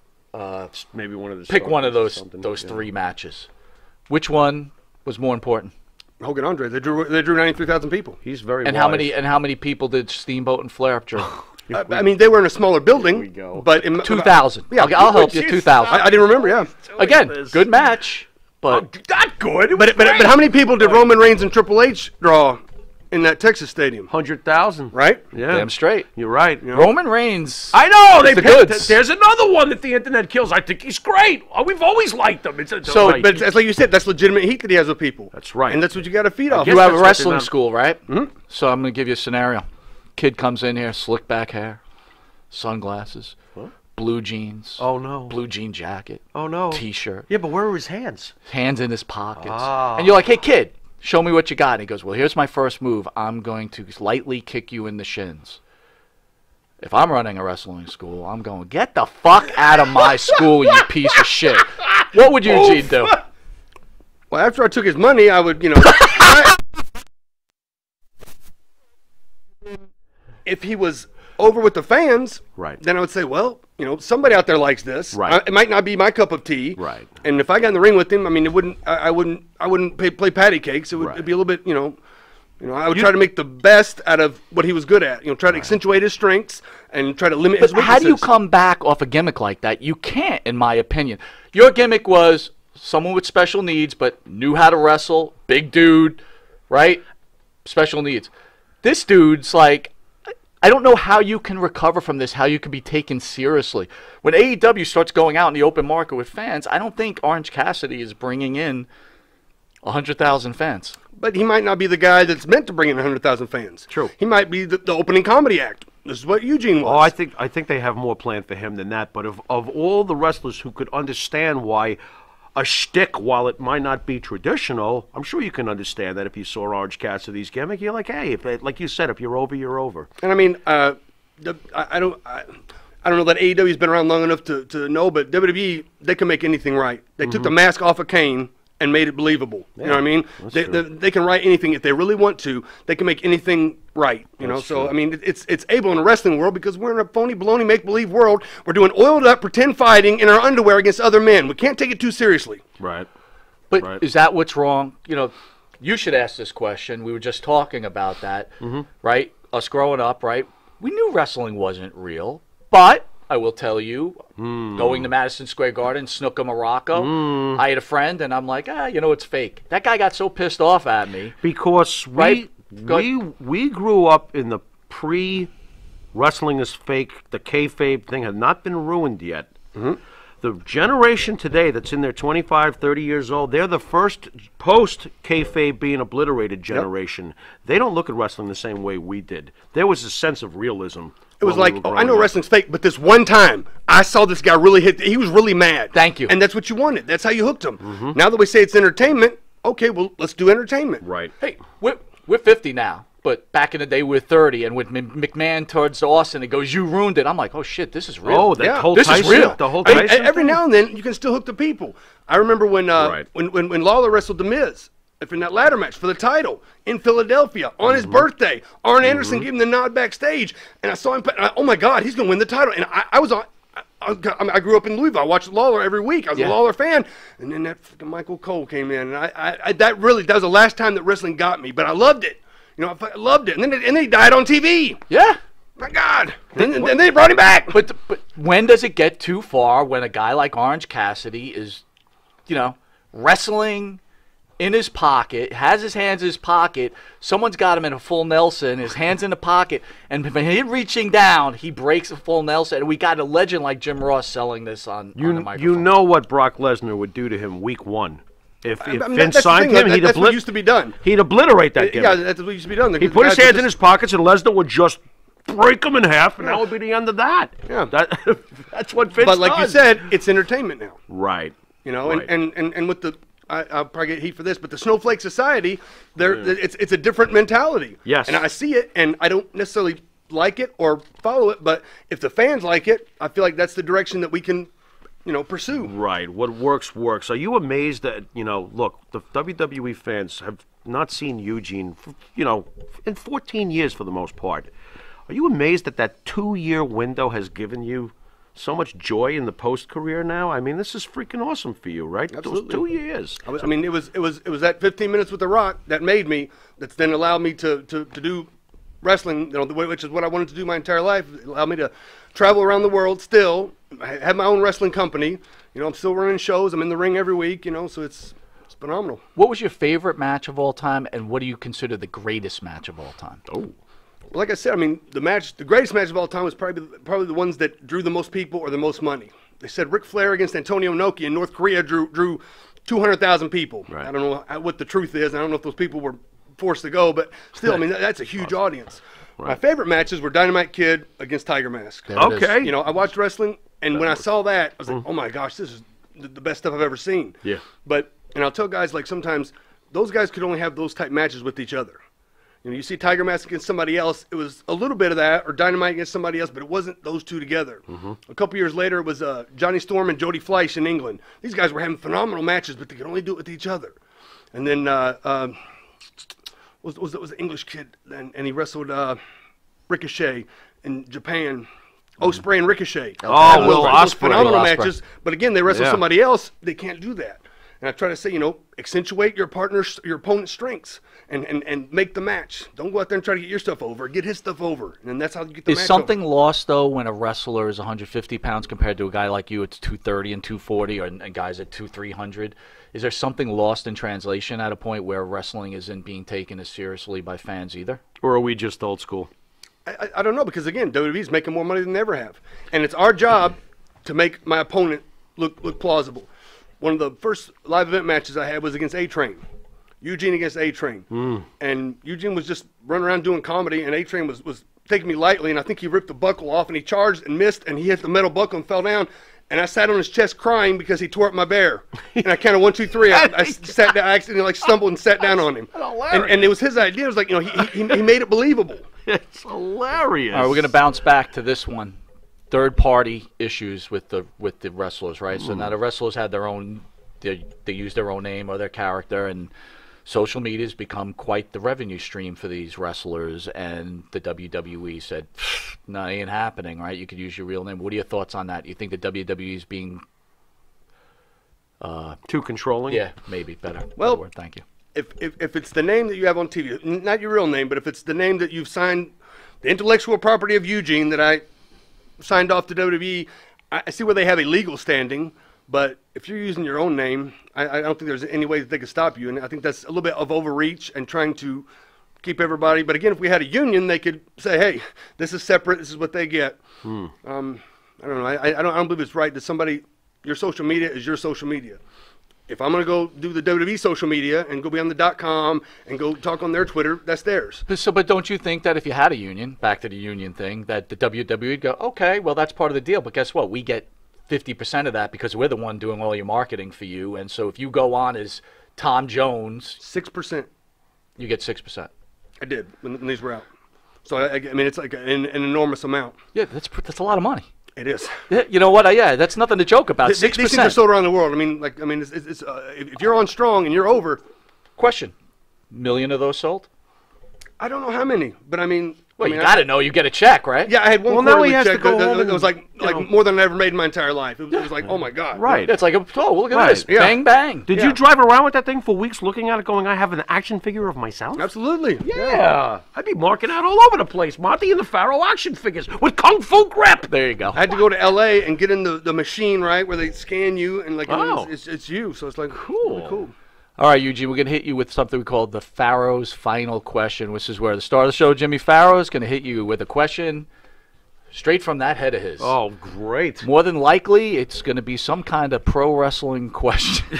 Maybe one of the Pick one of those yeah. three matches. Which one was more important? Hogan Andre. They drew 93,000 people. He's very And wise. how many people did Steamboat and Flair draw? I mean, they were in a smaller building. go. But in 2,000. Yeah, I'll help you. 2,000. I didn't remember. Yeah. Again, good match, but Not good. But how many people did Roman Reigns and Triple H draw in that Texas stadium? 100,000. Right? Yeah. damn straight. You're right. Roman Reigns. I know. They the picked, goods. There's another one that the internet kills. I think he's great. We've always liked him. So, right. But it's like you said, that's legitimate heat that he has with people. That's right. And that's what you got to feed off. guess You have a that's what wrestling they're not- school, right? So I'm going to give you a scenario. Kid comes in here, slick back hair, sunglasses, blue jeans. Oh, no. Blue jean jacket. Oh, no. T-shirt. Yeah, but where are his hands? Hands in his pockets. Ah. And you're like, hey, kid, show me what you got. And he goes, well, here's my first move. I'm going to lightly kick you in the shins. If I'm running a wrestling school, I'm going, get the fuck out of my school, you piece of shit. What would Eugene do? Well, after I took his money, I would, you know. If he was over with the fans, Right. then I would say, well, you know, somebody out there likes this. Right. It might not be my cup of tea. Right. And if I got in the ring with him, I mean, it wouldn't. I wouldn't play patty cakes. It would Right. it'd be a little bit, you know. I would try to make the best out of what he was good at. You know, try to accentuate his strengths and try to limit his But weaknesses. how do you come back off a gimmick like that? You can't, in my opinion. Your gimmick was someone with special needs, but knew how to wrestle, big dude, right? Special needs. This dude's like, I don't know how you can recover from this, how you can be taken seriously. When AEW starts going out in the open market with fans, I don't think Orange Cassidy is bringing in 100,000 fans. But he might not be the guy that's meant to bring in 100,000 fans. True. He might be the opening comedy act. This is what Eugene was. Oh, I think they have more planned for him than that. But of all the wrestlers who could understand why a shtick, while it might not be traditional, I'm sure you can understand that if you saw Orange Cassidy's gimmick, you're like, hey, like you said, if you're over, you're over. And I mean, I don't know that AEW's been around long enough to know, but WWE, they can make anything right. They took the mask off of Kane and made it believable. You know what I mean? They can write anything if they really want to. They can make anything right. You know, so I mean, it's able in the wrestling world because we're in a phony, baloney, make-believe world. We're doing oiled up, pretend fighting in our underwear against other men. We can't take it too seriously. Right. But Right. is that what's wrong? You know, you should ask this question. We were just talking about that, right? Us growing up, right? We knew wrestling wasn't real, but I will tell you, going to Madison Square Garden, Snooker Morocco, I had a friend, and I'm like, you know, it's fake. That guy got so pissed off at me. Because Right? we grew up in the pre-wrestling is fake, the kayfabe thing had not been ruined yet. The generation today that's in their 25, 30 years old, they're the first post-kayfabe being obliterated generation. They don't look at wrestling the same way we did. There was a sense of realism. It was when we like, were oh, I know growing up. wrestling's fake, but this one time I saw this guy really hit. He was really mad. Thank you. And that's what you wanted. That's how you hooked him. Now that we say it's entertainment, okay, well, let's do entertainment. Right. Hey, we're 50 now, but back in the day we were 30, and with McMahon towards Austin, it goes, "You ruined it." I'm like, "Oh shit, this is real." Oh, that Yeah. whole This is Tyson, real. the whole I mean, Tyson every thing? now and then you can still hook the people. I remember when when Lawler wrestled The Miz in that ladder match for the title in Philadelphia on his birthday. Arn Anderson gave him the nod backstage, and I saw him. Oh my God, he's gonna win the title! And I was on. I grew up in Louisville. I watched Lawler every week. I was a Lawler fan, and then that fucking Michael Cole came in, and that was the last time that wrestling got me. But I loved it. You know, I loved it. And then he died on TV. Yeah. My God. And then they brought him back. But when does it get too far when a guy like Orange Cassidy is, you know, wrestling in his pocket, has his hands in his pocket, someone's got him in a full Nelson, his hands in the pocket, and when he's reaching down, he breaks a full Nelson, and we got a legend like Jim Ross selling this on the microphone. You know what Brock Lesnar would do to him week 1. If I mean, Vince signed him, that's what used to be done. He'd obliterate that gimmick. Yeah, that's what used to be done. He put his hands in his pockets, and Lesnar would just break him in half, and that would be the end of that. Yeah. That's what Vince But like you does. said, it's entertainment now. Right. You know, Right. and with the I'll probably get heat for this, but the Snowflake Society, it's a different mentality. Yes. And I see it, and I don't necessarily like it or follow it, but if the fans like it, I feel like that's the direction that we can, pursue. Right. What works, works. Are you amazed that, look, the WWE fans have not seen Eugene, in 14 years for the most part. Are you amazed that that 2-year window has given you so much joy in the post-career now? I mean, this is freaking awesome for you, right? Absolutely. Those 2 years. I mean, it was that 15 minutes with The Rock that made me, that's then allowed me to do wrestling, which is what I wanted to do my entire life. It allowed me to travel around the world still. I have my own wrestling company. I'm still running shows. I'm in the ring every week, so it's phenomenal. What was your favorite match of all time, and what do you consider the greatest match of all time? Oh. Well, like I said, I mean, the greatest match of all time was probably the ones that drew the most people or the most money. They said Ric Flair against Antonio Inoki in North Korea drew 200,000 people. Right. I don't know what the truth is. I don't know if those people were forced to go, but still, I mean, that's a huge audience. Right. My favorite matches were Dynamite Kid against Tiger Mask. Okay. I watched wrestling, and when I saw that, I was like, oh my gosh, this is the best stuff I've ever seen. Yeah. And I'll tell guys, like, sometimes those guys could only have those type matches with each other. You see Tiger Mask against somebody else, it was a little bit of that, or Dynamite against somebody else, but it wasn't those two together. A couple years later, it was Johnny Storm and Jody Fleisch in England. These guys were having phenomenal matches, but they could only do it with each other. And then was the English kid, and he wrestled Ricochet in Japan. Ospreay and Ricochet. Oh, Will Ospreay. Phenomenal Will Ospreay. matches, but again, they wrestle somebody else. They can't do that. And I try to say, accentuate your opponent's strengths, and make the match. Don't go out there and try to get your stuff over. Get his stuff over, and that's how you get the match. Is something lost though when a wrestler is 150 pounds compared to a guy like you? It's 230 and 240, and guys at 300. Is there something lost in translation at a point where wrestling isn't being taken as seriously by fans either? Or are we just old school? I don't know, because again, WWE's making more money than they ever have, and it's our job to make my opponent look plausible. One of the first live event matches I had was against A-Train. Eugene against A-Train. And Eugene was just running around doing comedy, and A-Train was taking me lightly, and I think he ripped the buckle off, and he charged and missed, and he hit the metal buckle and fell down. And I sat on his chest crying because he tore up my bear. And I counted 1, 2, 3. I sat down. I accidentally stumbled and sat down on him. And it was his idea. It was like, he made it believable. It's hilarious. All right, we're going to bounce back to this one. Third-party issues with the wrestlers, right? So now the wrestlers had their own, they use their own name or their character, and social media has become quite the revenue stream for these wrestlers. And the WWE said, "No, it ain't happening." Right? You could use your real name. What are your thoughts on that? You think the WWE is being too controlling? Yeah, maybe better. Well, better word. Thank you. If it's the name that you have on TV, not your real name, but if it's the name that you've signed, the intellectual property of Eugene that I signed off to WWE, I see where they have a legal standing, but if you're using your own name, I don't think there's any way that they could stop you, and I think that's a little bit of overreach and trying to keep everybody. But again, if we had a union, they could say, hey, this is separate, this is what they get. I don't know, I don't believe it's right that somebody, your social media is your social media. If I'm going to go do the WWE social media and go be on the .com and go talk on their Twitter, that's theirs. So, but don't you think that if you had a union, back to the union thing, that the WWE would go, okay, well, that's part of the deal, but guess what? We get 50% of that because we're the one doing all your marketing for you, and so if you go on as Tom Jones, 6%. you get 6%. I did when these were out. So I mean, it's like an enormous amount. Yeah, that's a lot of money. It is. Yeah, you know what? Yeah, that's nothing to joke about. 6%. These things are sold around the world. I mean, if you're on strong and you're over. Question: million of those sold? I don't know how many, but I mean. Well, you got to know. You get a check, right? Yeah, I had one. Well, now he quarterly has to check go that home it was like know. more than I ever made in my entire life. It was like, oh my god. Right. It's like, oh, look at Right. this, Yeah. bang bang. Did you drive around with that thing for weeks looking at it going, I have an action figure of myself? Absolutely. Yeah. I'd be marking out all over the place. Monte and the Pharaoh action figures with Kung Fu grip. There you go. I had to go to L.A. and get in the machine, right, where they scan you and like Oh. it's you. So it's like Cool. really cool. All right, Eugene, we're going to hit you with something we call the Pharaoh's final question, which is where the star of the show, Jimmy Pharaoh, is going to hit you with a question straight from that head of his. Oh, great. More than likely, it's going to be some kind of pro wrestling question.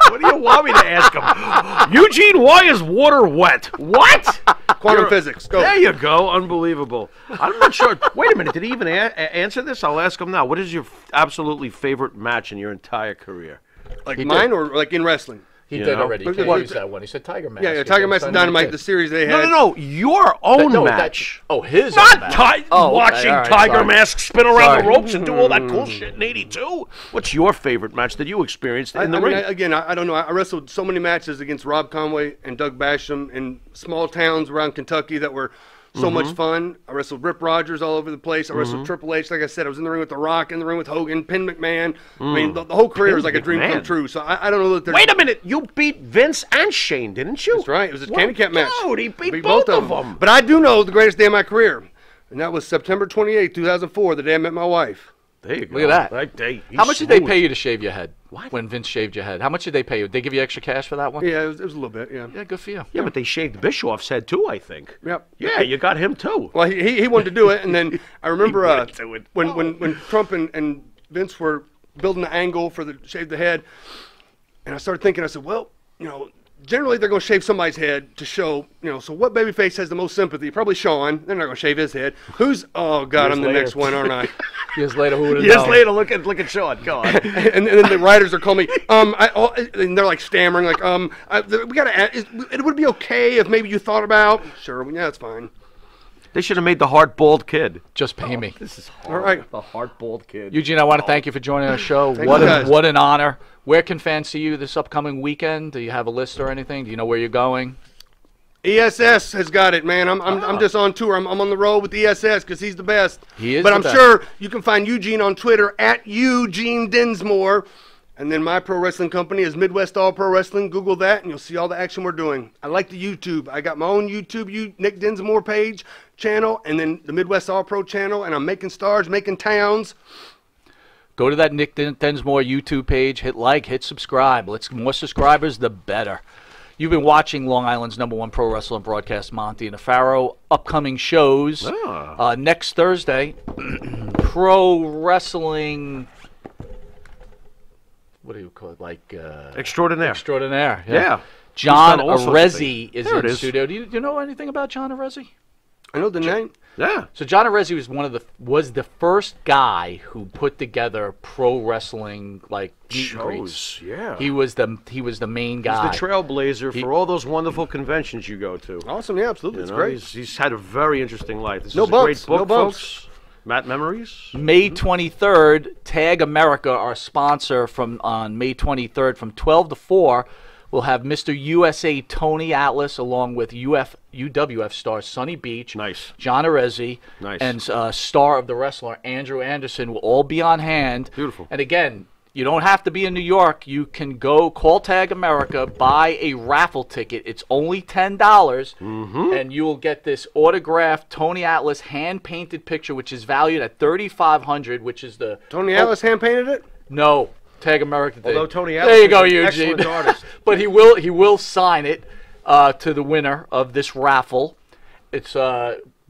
What do you want me to ask him? Eugene, why is water wet? What? Quantum physics. Go. There you go. Unbelievable. I'm not sure. Wait a minute. Did he even answer this? I'll ask him now. What is your absolutely favorite match in your entire career? Like He mine did. or like in wrestling? He You did know? already. But- What was that one? He said Tiger Mask. Yeah, Tiger Mask and Dynamite, the series they had. No. Your own No, match. his Not own match. Oh, okay, watching all right, Tiger sorry. Mask spin around the Sorry. ropes and do all that cool shit in '82. What's your favorite match that you experienced in the ring? I don't know. I wrestled so many matches against Rob Conway and Doug Basham in small towns around Kentucky that were so much fun. I wrestled Rip Rogers all over the place. I wrestled Triple H. Like I said, I was in the ring with The Rock, in the ring with Hogan, Penn McMahon. I mean, the whole career was like a dream come McMahon. true. So I don't know that there's... Wait a minute. You beat Vince and Shane, didn't you? That's right. It was a What? handicap match. Dude, he beat both of them. But I do know the greatest day of my career. And that was September 28, 2004, the day I met my wife. There you go. Look at that. He's How much did they smooth. pay you to shave your head? What? When Vince shaved your head? How much did they pay you? Did they give you extra cash for that one? Yeah, it was a little bit, yeah. Yeah, good for you. Yeah, but they shaved Bischoff's head too, I think. Yep. Yeah, you got him too. Well, he wanted to do it, and then I remember wanted to do it. when Trump and Vince were building the angle for the shave the head, and I started thinking, I said, well, generally they're going to shave somebody's head to show, so what babyface has the most sympathy? Probably Shawn. They're not going to shave his head. Oh God, I'm the later. next one, aren't I? Years later, who would have Years known? later, look at Sean. Go on. and then the writers are calling me, and they're like stammering, like, we got to, it would be okay if maybe you thought about, sure, yeah, that's fine. They should have made the hard bald kid. Just pay me. This is All right. The hard bald kid. Eugene, I want to thank you for joining our show. Thank you, guys. What an honor. Where can fans see you this upcoming weekend? Do you have a list or anything? Do you know where you're going? ESS has got it, man. I'm just on tour. I'm on the road with ESS because he's the best. He is But the I'm best. sure you can find Eugene on Twitter at Eugene Dinsmore. And then my pro wrestling company is Midwest All Pro Wrestling. Google that, and you'll see all the action we're doing. I like the YouTube. I got my own YouTube, Nick Dinsmore page, channel, and then the Midwest All Pro channel, and I'm making stars, making towns. Go to that Nick Densmore YouTube page. Hit like, hit subscribe. More subscribers, the better. You've been watching Long Island's #1 pro wrestling broadcast, Monte and the Pharaoh. Upcoming shows next Thursday. Pro wrestling. What do you call it? Like Extraordinaire. Extraordinaire. Yeah. John He's done all sorts of Arezzi things. is There in it the is. studio. Do you know anything about John Arezzi? I know the name. Yeah. So John Arezzi was the first guy who put together pro wrestling like meet and greets. Shows, yeah. He was the main guy. He's the trailblazer for all those wonderful conventions you go to. Awesome, yeah, absolutely. It's You know, great. He's had a very interesting life. This No is a bumps, great book, no bumps. folks. Matt Memories. May 23rd, Tag America, our sponsor, on May 23rd from 12 to 4, we'll have Mr. USA Tony Atlas along with UWF star Sonny Beach, Nice. John Arezzi, Nice. and star of the wrestler Andrew Anderson will all be on hand. Beautiful. And again, you don't have to be in New York. You can go call Tag America, buy a raffle ticket. It's only $10, and you will get this autographed Tony Atlas hand-painted picture, which is valued at $3,500, which is the Tony Atlas hand painted it? No, Tag America did. Although Tony there Atlas you go, is an Eugene. excellent artist. But he will sign it to the winner of this raffle. It's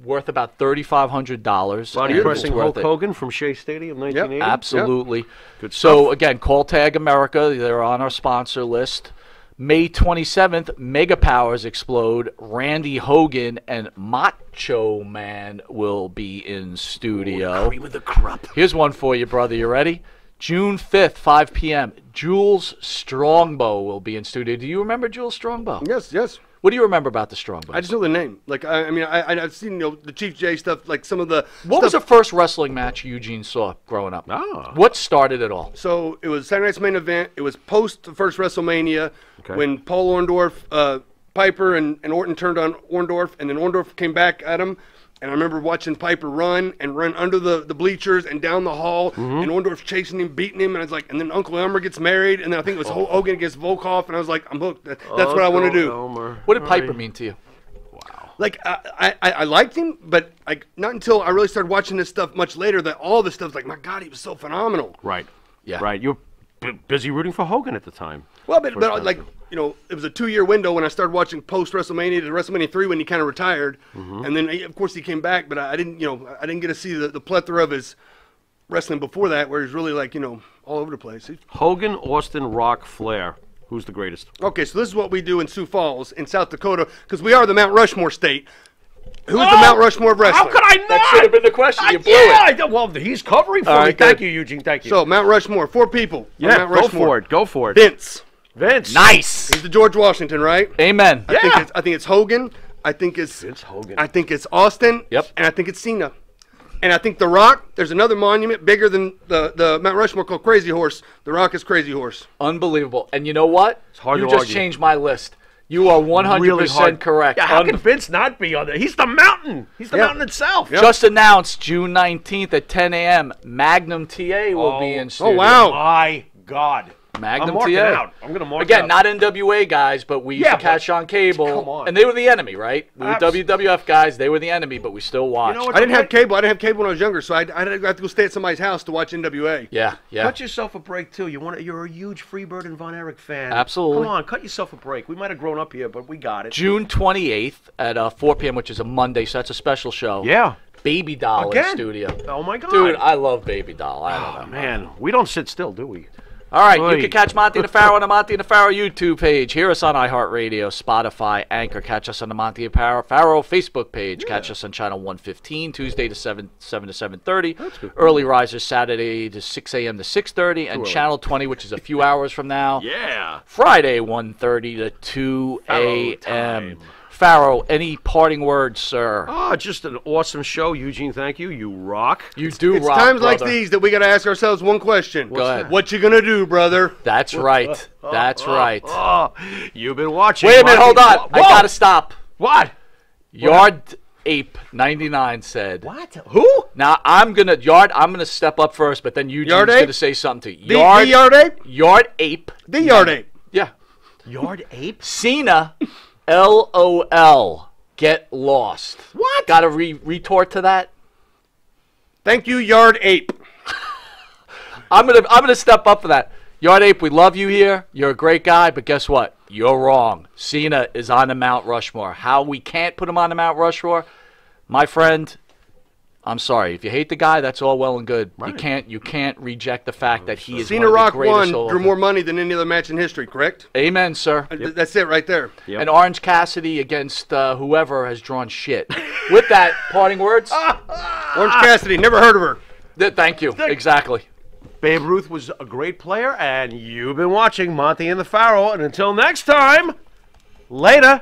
worth about $3,500. Body and pressing it's worth Hulk it. Hogan from Shea Stadium, 1980. Absolutely. Good So stuff. again, call Tag America. They're on our sponsor list. May 27th, Mega Powers Explode. Randy Hogan and Macho Man will be in studio. Cream of the crop. Here's one for you, brother. You ready? June 5th, 5 p.m. Jules Strongbow will be in studio. Do you remember Jules Strongbow? Yes, yes. What do you remember about the Strongbow? I just know the name. Like, I mean, I've seen the Chief J stuff, like some of the. What was the first wrestling match Eugene saw growing up? Ah. What started it all? So it was Saturday Night's Main Event. It was post the first WrestleMania when Paul Orndorff, Piper, and Orton turned on Orndorff, and then Orndorff came back at him. And I remember watching Piper run under the bleachers and down the hall, and Orndorff chasing him, beating him, and I was like, and then Uncle Elmer gets married, and then I think it was Hogan against Volkov, and I was like, I'm hooked. That's what I want to do. Elmer. What did Piper mean to you? Like, I liked him, but like not until I really started watching this stuff much later that all this stuff, like, my God, he was so phenomenal. Right. Yeah. Right. You were busy rooting for Hogan at the time. Well, but like, you know, it was a 2-year window when I started watching post WrestleMania to WrestleMania 3 when he kind of retired, and then of course he came back, but I didn't get to see the plethora of his wrestling before that, where he's really like, you know, all over the place. Hogan, Austin, Rock, Flair. Who's the greatest? Okay, so this is what we do in Sioux Falls in South Dakota because we are the Mount Rushmore state. Who's the Mount Rushmore of wrestling? How could I not? That should have been the question. You blew it. Well, he's covering for All me. right, Thank good. you, Eugene. Thank you. So Mount Rushmore, 4 people. on yeah, Mount go Rushmore. for it. Go for it. Vince. Nice. He's the George Washington, right? Amen. I think it's Hogan. I think it's Vince Hogan. I think it's Austin. Yep. And I think it's Cena. And I think The Rock. There's another monument bigger than the Mount Rushmore called Crazy Horse. The Rock is Crazy Horse. Unbelievable. And you know what? It's hard you to just argue. changed my list. You are 100% Really hard. correct. Yeah, how can Vince not be on there? He's the mountain. He's the mountain itself. Just announced June 19th at 10 a.m. Magnum TA will be in studio. Oh, wow. My God. Magnum I'm marking TA. out. I'm going to mark Again, out. not NWA guys, but we used to catch on cable. Come on. And they were the enemy, right? We were WWF guys. They were the enemy, but we still watched. You know what? I didn't have cable. I didn't have cable when I was younger, so I had to go stay at somebody's house to watch NWA. Yeah. Cut yourself a break, too. You're a huge Freebird and Von Erich fan. Absolutely. Come on, cut yourself a break. We might have grown up here, but we got it. June 28th at 4 p.m., which is a Monday, so that's a special show. Yeah. Baby Doll in studio. Oh, my God. Dude, I love Baby Doll. I don't know. Man, we don't sit still, do we? All right, you can catch Monte and the Pharaoh on the Monte and the Pharaoh YouTube page. Hear us on iHeartRadio, Spotify, Anchor. Catch us on the Monte and Pharaoh Facebook page. Catch us on channel 115, Tuesday to 7 to 7:30. Early risers Saturday to 6 a.m. to 6:30, and channel 20, which is a few hours from now. Yeah. Friday 1:30 to 2 a.m. Pharaoh, any parting words, sir? Oh, just an awesome show, Eugene. Thank you. You rock. You do It's rock, times like brother. these that we got to ask ourselves one question. Go ahead. What you gonna do, brother? That's right. That's right. Oh, you've been watching. Wait a minute, hold on. Whoa. I gotta stop. What? Yard Ape 99 said. What? Who? Now I'm gonna step up first, but then Eugene's Yard Ape? gonna say something to you. The Yard Ape? Yard Ape. The Yard Ape. Yeah. Yard Ape? Cena, LOL. Get lost. What? Gotta retort to that. Thank you, Yard Ape. I'm gonna step up for that. Yard Ape, we love you here. You're a great guy, but guess what? You're wrong. Cena is on the Mount Rushmore. How we can't put him on the Mount Rushmore, my friend, I'm sorry. If you hate the guy, that's all well and good. Right. You can't reject the fact that he is Cena one of Rock the greatest. won, drew more money than any other match in history, correct? Amen, sir. That's it right there. Yep. And Orange Cassidy against whoever has drawn shit. With that, parting words? Orange Cassidy, never heard of her. Thank you. Exactly. Babe Ruth was a great player, and you've been watching Monte and the Pharaoh. And until next time, later.